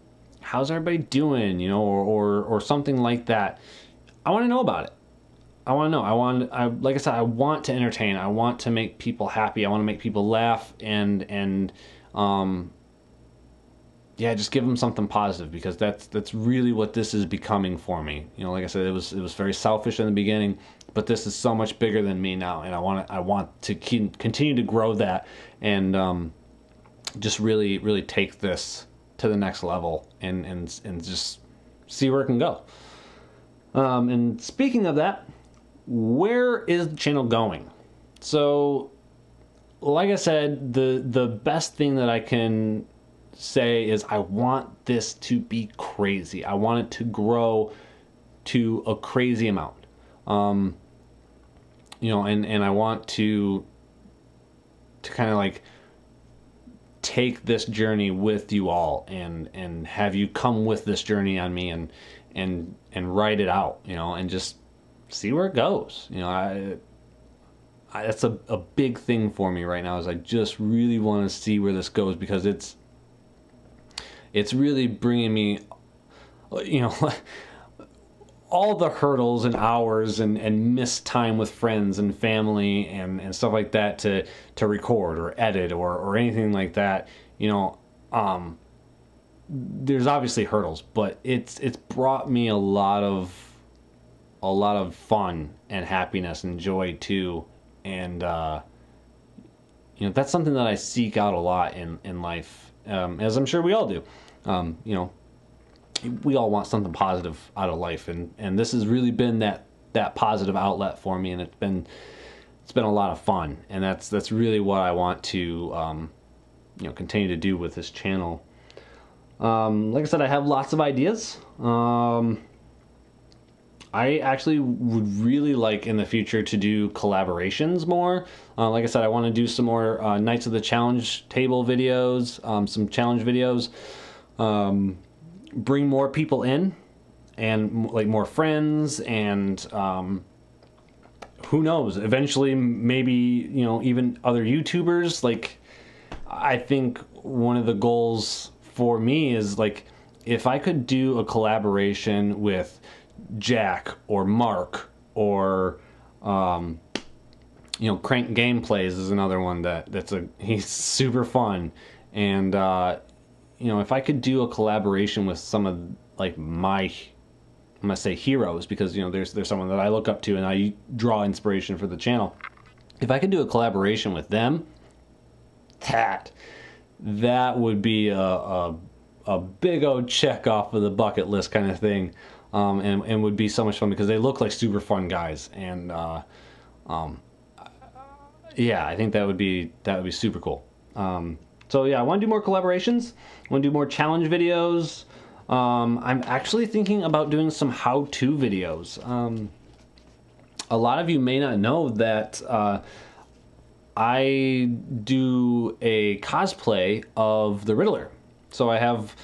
how's everybody doing, you know, or something like that. I want to know about it. I want to know. Like I said, I want to entertain. I want to make people happy. I want to make people laugh and yeah, just give them something positive, because that's really what this is becoming for me. You know, like I said, it was very selfish in the beginning, but this is so much bigger than me now, and I want to continue to grow that and just really take this to the next level and just see where it can go. And speaking of that, where is the channel going? So, like I said, the best thing that I can say is I want this to be crazy. I want it to grow to a crazy amount. You know, and I want to kind of like take this journey with you all and have you come with this journey on me and write it out, you know, and just see where it goes. You know, I that's a big thing for me right now, is I just really want to see where this goes, because it's really bringing me, you know, all the hurdles and hours and missed time with friends and family and stuff like that to record or edit or anything like that. You know, there's obviously hurdles, but it's brought me a lot of fun and happiness and joy too. And you know, that's something that I seek out a lot in life, as I'm sure we all do. You know, we all want something positive out of life, and this has really been that positive outlet for me, and it's been a lot of fun, and that's really what I want to you know, continue to do with this channel. Like I said, I have lots of ideas. I actually would really like in the future to do collaborations more. Like I said, I want to do some more Knights of the Challenge table videos, some challenge videos. Bring more people in, and like more friends, and who knows, eventually maybe, you know, even other YouTubers. Like, I think one of the goals for me is, like, if I could do a collaboration with Jack or Mark or you know, Crank Gameplays is another one he's super fun, and you know, if I could do a collaboration with some of, like, I'm gonna say heroes, because, you know, there's someone that I look up to and I draw inspiration for the channel. If I could do a collaboration with them, that would be a big old check off of the bucket list kind of thing, and would be so much fun, because they look like super fun guys, and yeah, I think that would be super cool. So yeah, I want to do more collaborations. I want to do more challenge videos. I'm actually thinking about doing some how-to videos. A lot of you may not know that I do a cosplay of the Riddler. So I have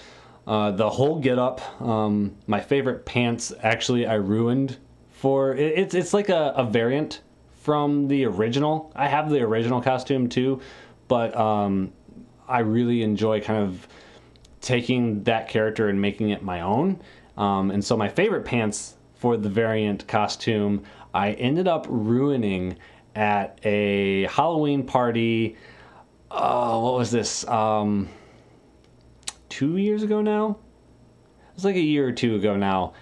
the whole getup. My favorite pants, actually, I ruined for it. It's like a variant from the original. I have the original costume too, but I really enjoy kind of taking that character and making it my own. And so my favorite pants for the variant costume, I ended up ruining at a Halloween party. What was this? 2 years ago now? It was like a year or two ago now.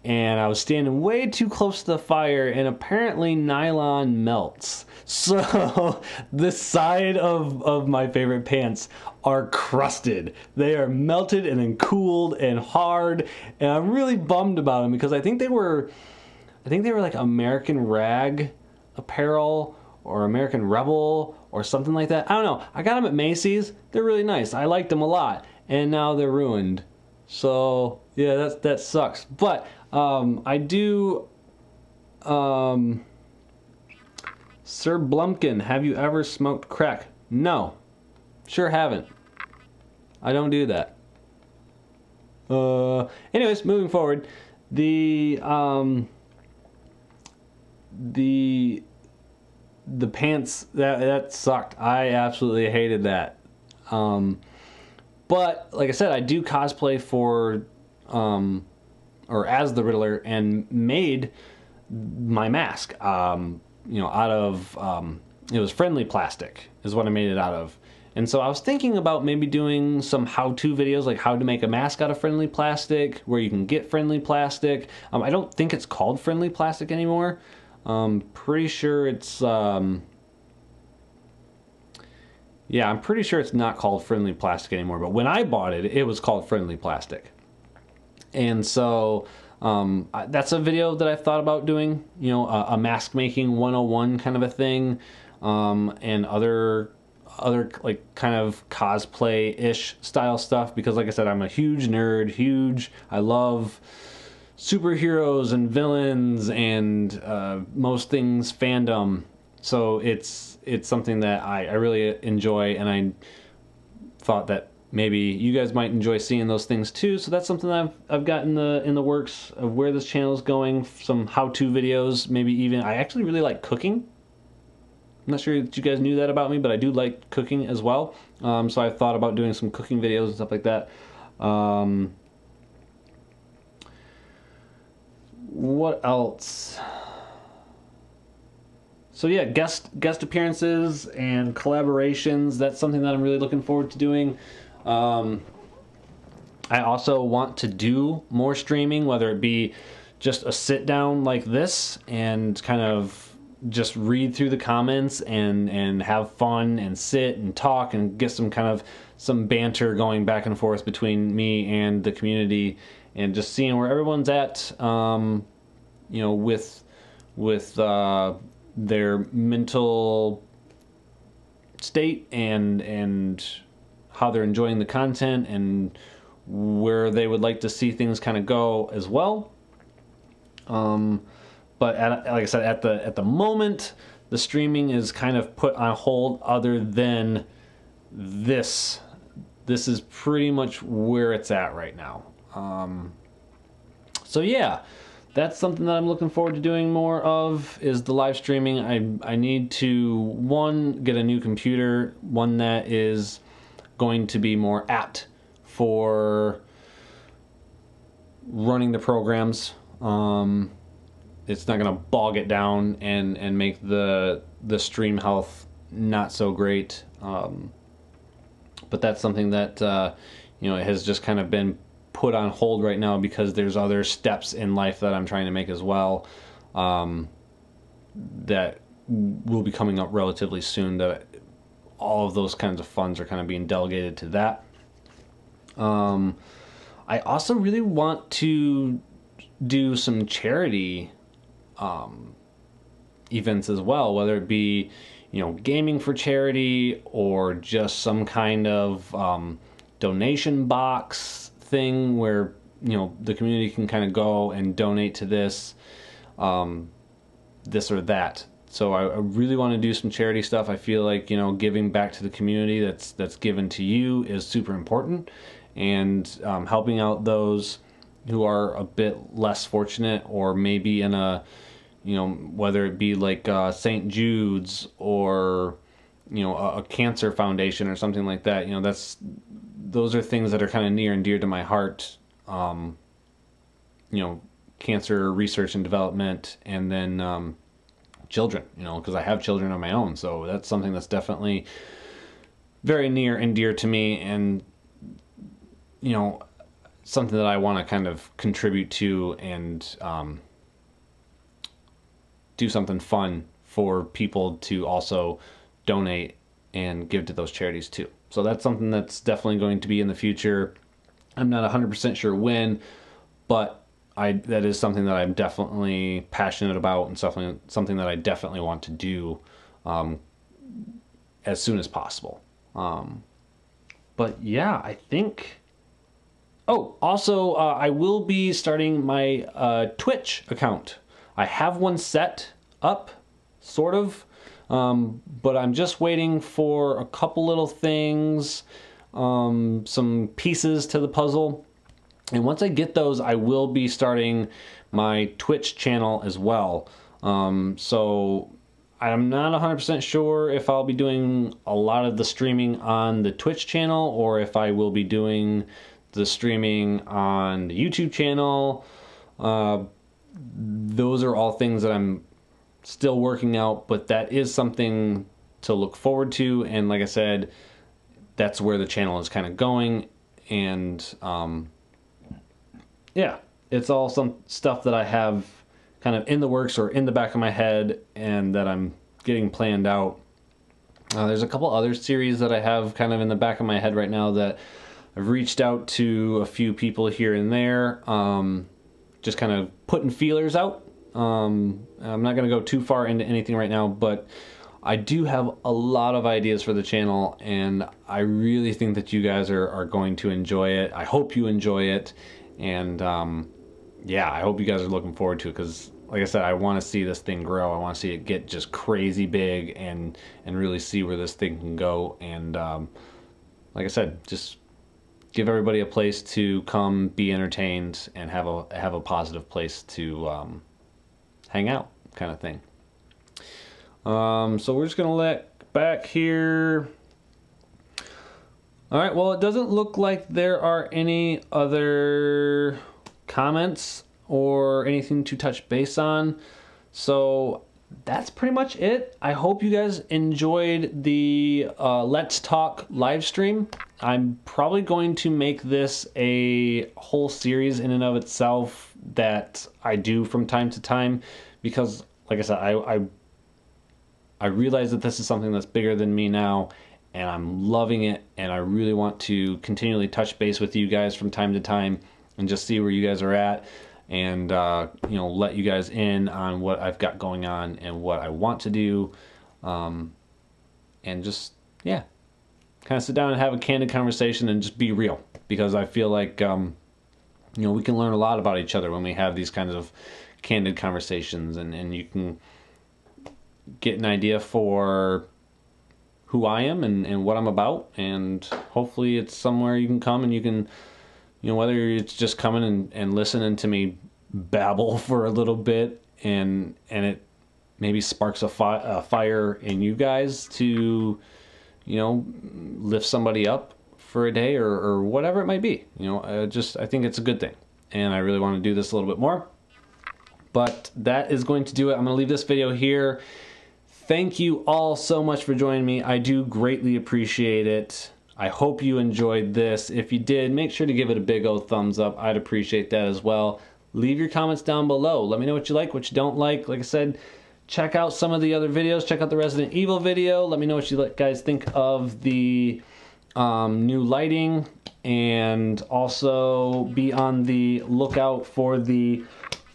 And I was standing way too close to the fire, and apparently nylon melts. So the side of my favorite pants are crusted. They are melted and then cooled and hard, and I'm really bummed about them, because I think they were like American Rag apparel or American Rebel or something like that. I don't know. I got them at Macy's. They're really nice. I liked them a lot, and now they're ruined. So yeah, that sucks. But I do. Sir Blumpkin, have you ever smoked crack? No, sure haven't. I don't do that. Anyways, moving forward, the pants, that sucked. I absolutely hated that. But like I said, I do cosplay for or as the Riddler, and made my mask you know, out of it was friendly plastic is what I made it out of. And so I was thinking about maybe doing some how-to videos, like how to make a mask out of friendly plastic, where you can get friendly plastic. I don't think it's called friendly plastic anymore. Pretty sure it's yeah, I'm pretty sure it's not called friendly plastic anymore, but when I bought it, it was called friendly plastic. And so That's a video that I've thought about doing, you know, a mask making 101 kind of a thing, and other like kind of cosplay-ish style stuff, because like I said, I'm a huge nerd, I love superheroes and villains and most things fandom. So it's something that I really enjoy, and I thought that maybe you guys might enjoy seeing those things too. So that's something that I've got in the works of where this channel is going. Some how-to videos, maybe even. I actually really like cooking. I'm not sure if you guys knew that about me, but I do like cooking as well. So I've thought about doing some cooking videos and stuff like that. What else? So yeah, guest appearances and collaborations. That's something that I'm really looking forward to doing. I also want to do more streaming, whether it be just a sit down like this and kind of just read through the comments and have fun and sit and talk and get some banter going back and forth between me and the community, and just seeing where everyone's at, you know, with their mental state and how they're enjoying the content and where they would like to see things kind of go as well. But like I said, at the moment, the streaming is kind of put on hold. Other than this is pretty much where it's at right now. So yeah, that's something that I'm looking forward to doing more of, is the live streaming. I need to, one, get a new computer, one that is going to be more apt for running the programs. It's not going to bog it down and make the stream health not so great. But that's something that you know, it has just kind of been put on hold right now because there's other steps in life that I'm trying to make as well, that will be coming up relatively soon, that all of those kinds of funds are kind of being delegated to that. I also really want to do some charity events as well, whether it be, you know, gaming for charity or just some kind of donation box thing where, you know, the community can kind of go and donate to this or that. So I really want to do some charity stuff. I feel like, you know, giving back to the community that's given to you is super important, and helping out those who are a bit less fortunate, or maybe in a, you know, whether it be like St. Jude's or, you know, a cancer foundation or something like that. You know, those are things that are kind of near and dear to my heart. You know, cancer research and development, and then children, you know, because I have children of my own. So that's something that's definitely very near and dear to me, and, you know, something that I want to kind of contribute to and do something fun for people to also donate and give to those charities too. So that's something that's definitely going to be in the future. I'm not 100% sure when, but that is something that I'm definitely passionate about, and something that I definitely want to do as soon as possible. But yeah, I think... Oh, also, I will be starting my Twitch account. I have one set up, sort of, but I'm just waiting for a couple little things, some pieces to the puzzle. And once I get those, I will be starting my Twitch channel as well. So I'm not 100% sure if I'll be doing a lot of the streaming on the Twitch channel, or if I will be doing the streaming on the YouTube channel. Those are all things that I'm still working out, but that is something to look forward to. And like I said, that's where the channel is kind of going. And yeah, it's all some stuff that I have kind of in the works or in the back of my head, and that I'm getting planned out. There's a couple other series that I have kind of in the back of my head right now that I've reached out to a few people here and there. just kind of putting feelers out. I'm not going to go too far into anything right now, but I do have a lot of ideas for the channel, and I really think that you guys are going to enjoy it. I hope you enjoy it, and yeah, I hope you guys are looking forward to it, because like I said, I want to see this thing grow. I want to see it get just crazy big and really see where this thing can go. And like I said, just give everybody a place to come be entertained and have a positive place to hang out, kind of thing. So we're just gonna let back here. All right, well, it doesn't look like there are any other comments or anything to touch base on, so that's pretty much it. I hope you guys enjoyed the Let's Talk live stream. I'm probably going to make this a whole series in and of itself that I do from time to time, because like I said, I realize that this is something that's bigger than me now, and I'm loving it, and I really want to continually touch base with you guys from time to time and just see where you guys are at, and you know, let you guys in on what I've got going on and what I want to do, and just, yeah, kind of sit down and have a candid conversation and just be real, because I feel like you know, we can learn a lot about each other when we have these kinds of candid conversations, and you can get an idea for who I am and what I'm about, and hopefully it's somewhere you can come and you can, you know, whether it's just coming and listening to me babble for a little bit, and it maybe sparks a fire in you guys to, you know, lift somebody up for a day, or whatever it might be. You know, I think it's a good thing, and I really want to do this a little bit more. But that is going to do it. I'm going to leave this video here. Thank you all so much for joining me. I do greatly appreciate it. I hope you enjoyed this. If you did, make sure to give it a big old thumbs up. I'd appreciate that as well. Leave your comments down below. Let me know what you like, what you don't like. Like I said, check out some of the other videos. Check out the Resident Evil video. Let me know what you guys think of the new lighting, and also be on the lookout for the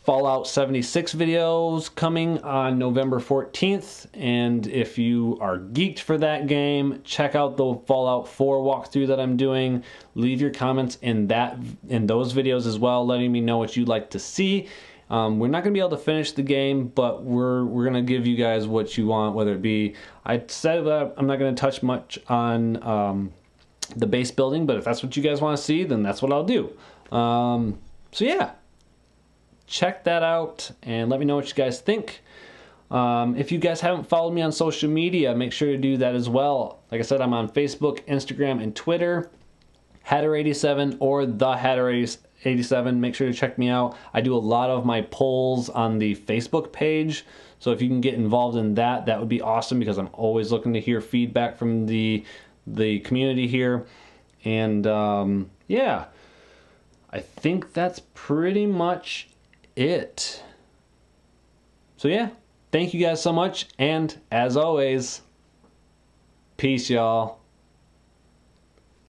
Fallout 76 videos coming on November 14th, and if you are geeked for that game, check out the Fallout 4 walkthrough that I'm doing. Leave your comments in those videos as well, letting me know what you'd like to see. We're not going to be able to finish the game, but we're going to give you guys what you want, whether it be, I said that I'm not going to touch much on the base building, but if that's what you guys want to see, then that's what I'll do. So yeah, check that out and let me know what you guys think. If you guys haven't followed me on social media, make sure to do that as well. Like I said, I'm on Facebook, Instagram, and Twitter, Hatter87 or the Hatter87. Make sure to check me out. I do a lot of my polls on the Facebook page, so if you can get involved in that, that would be awesome, because I'm always looking to hear feedback from the community here. And yeah, I think that's pretty much it. So yeah, thank you guys so much, and as always, peace, y'all.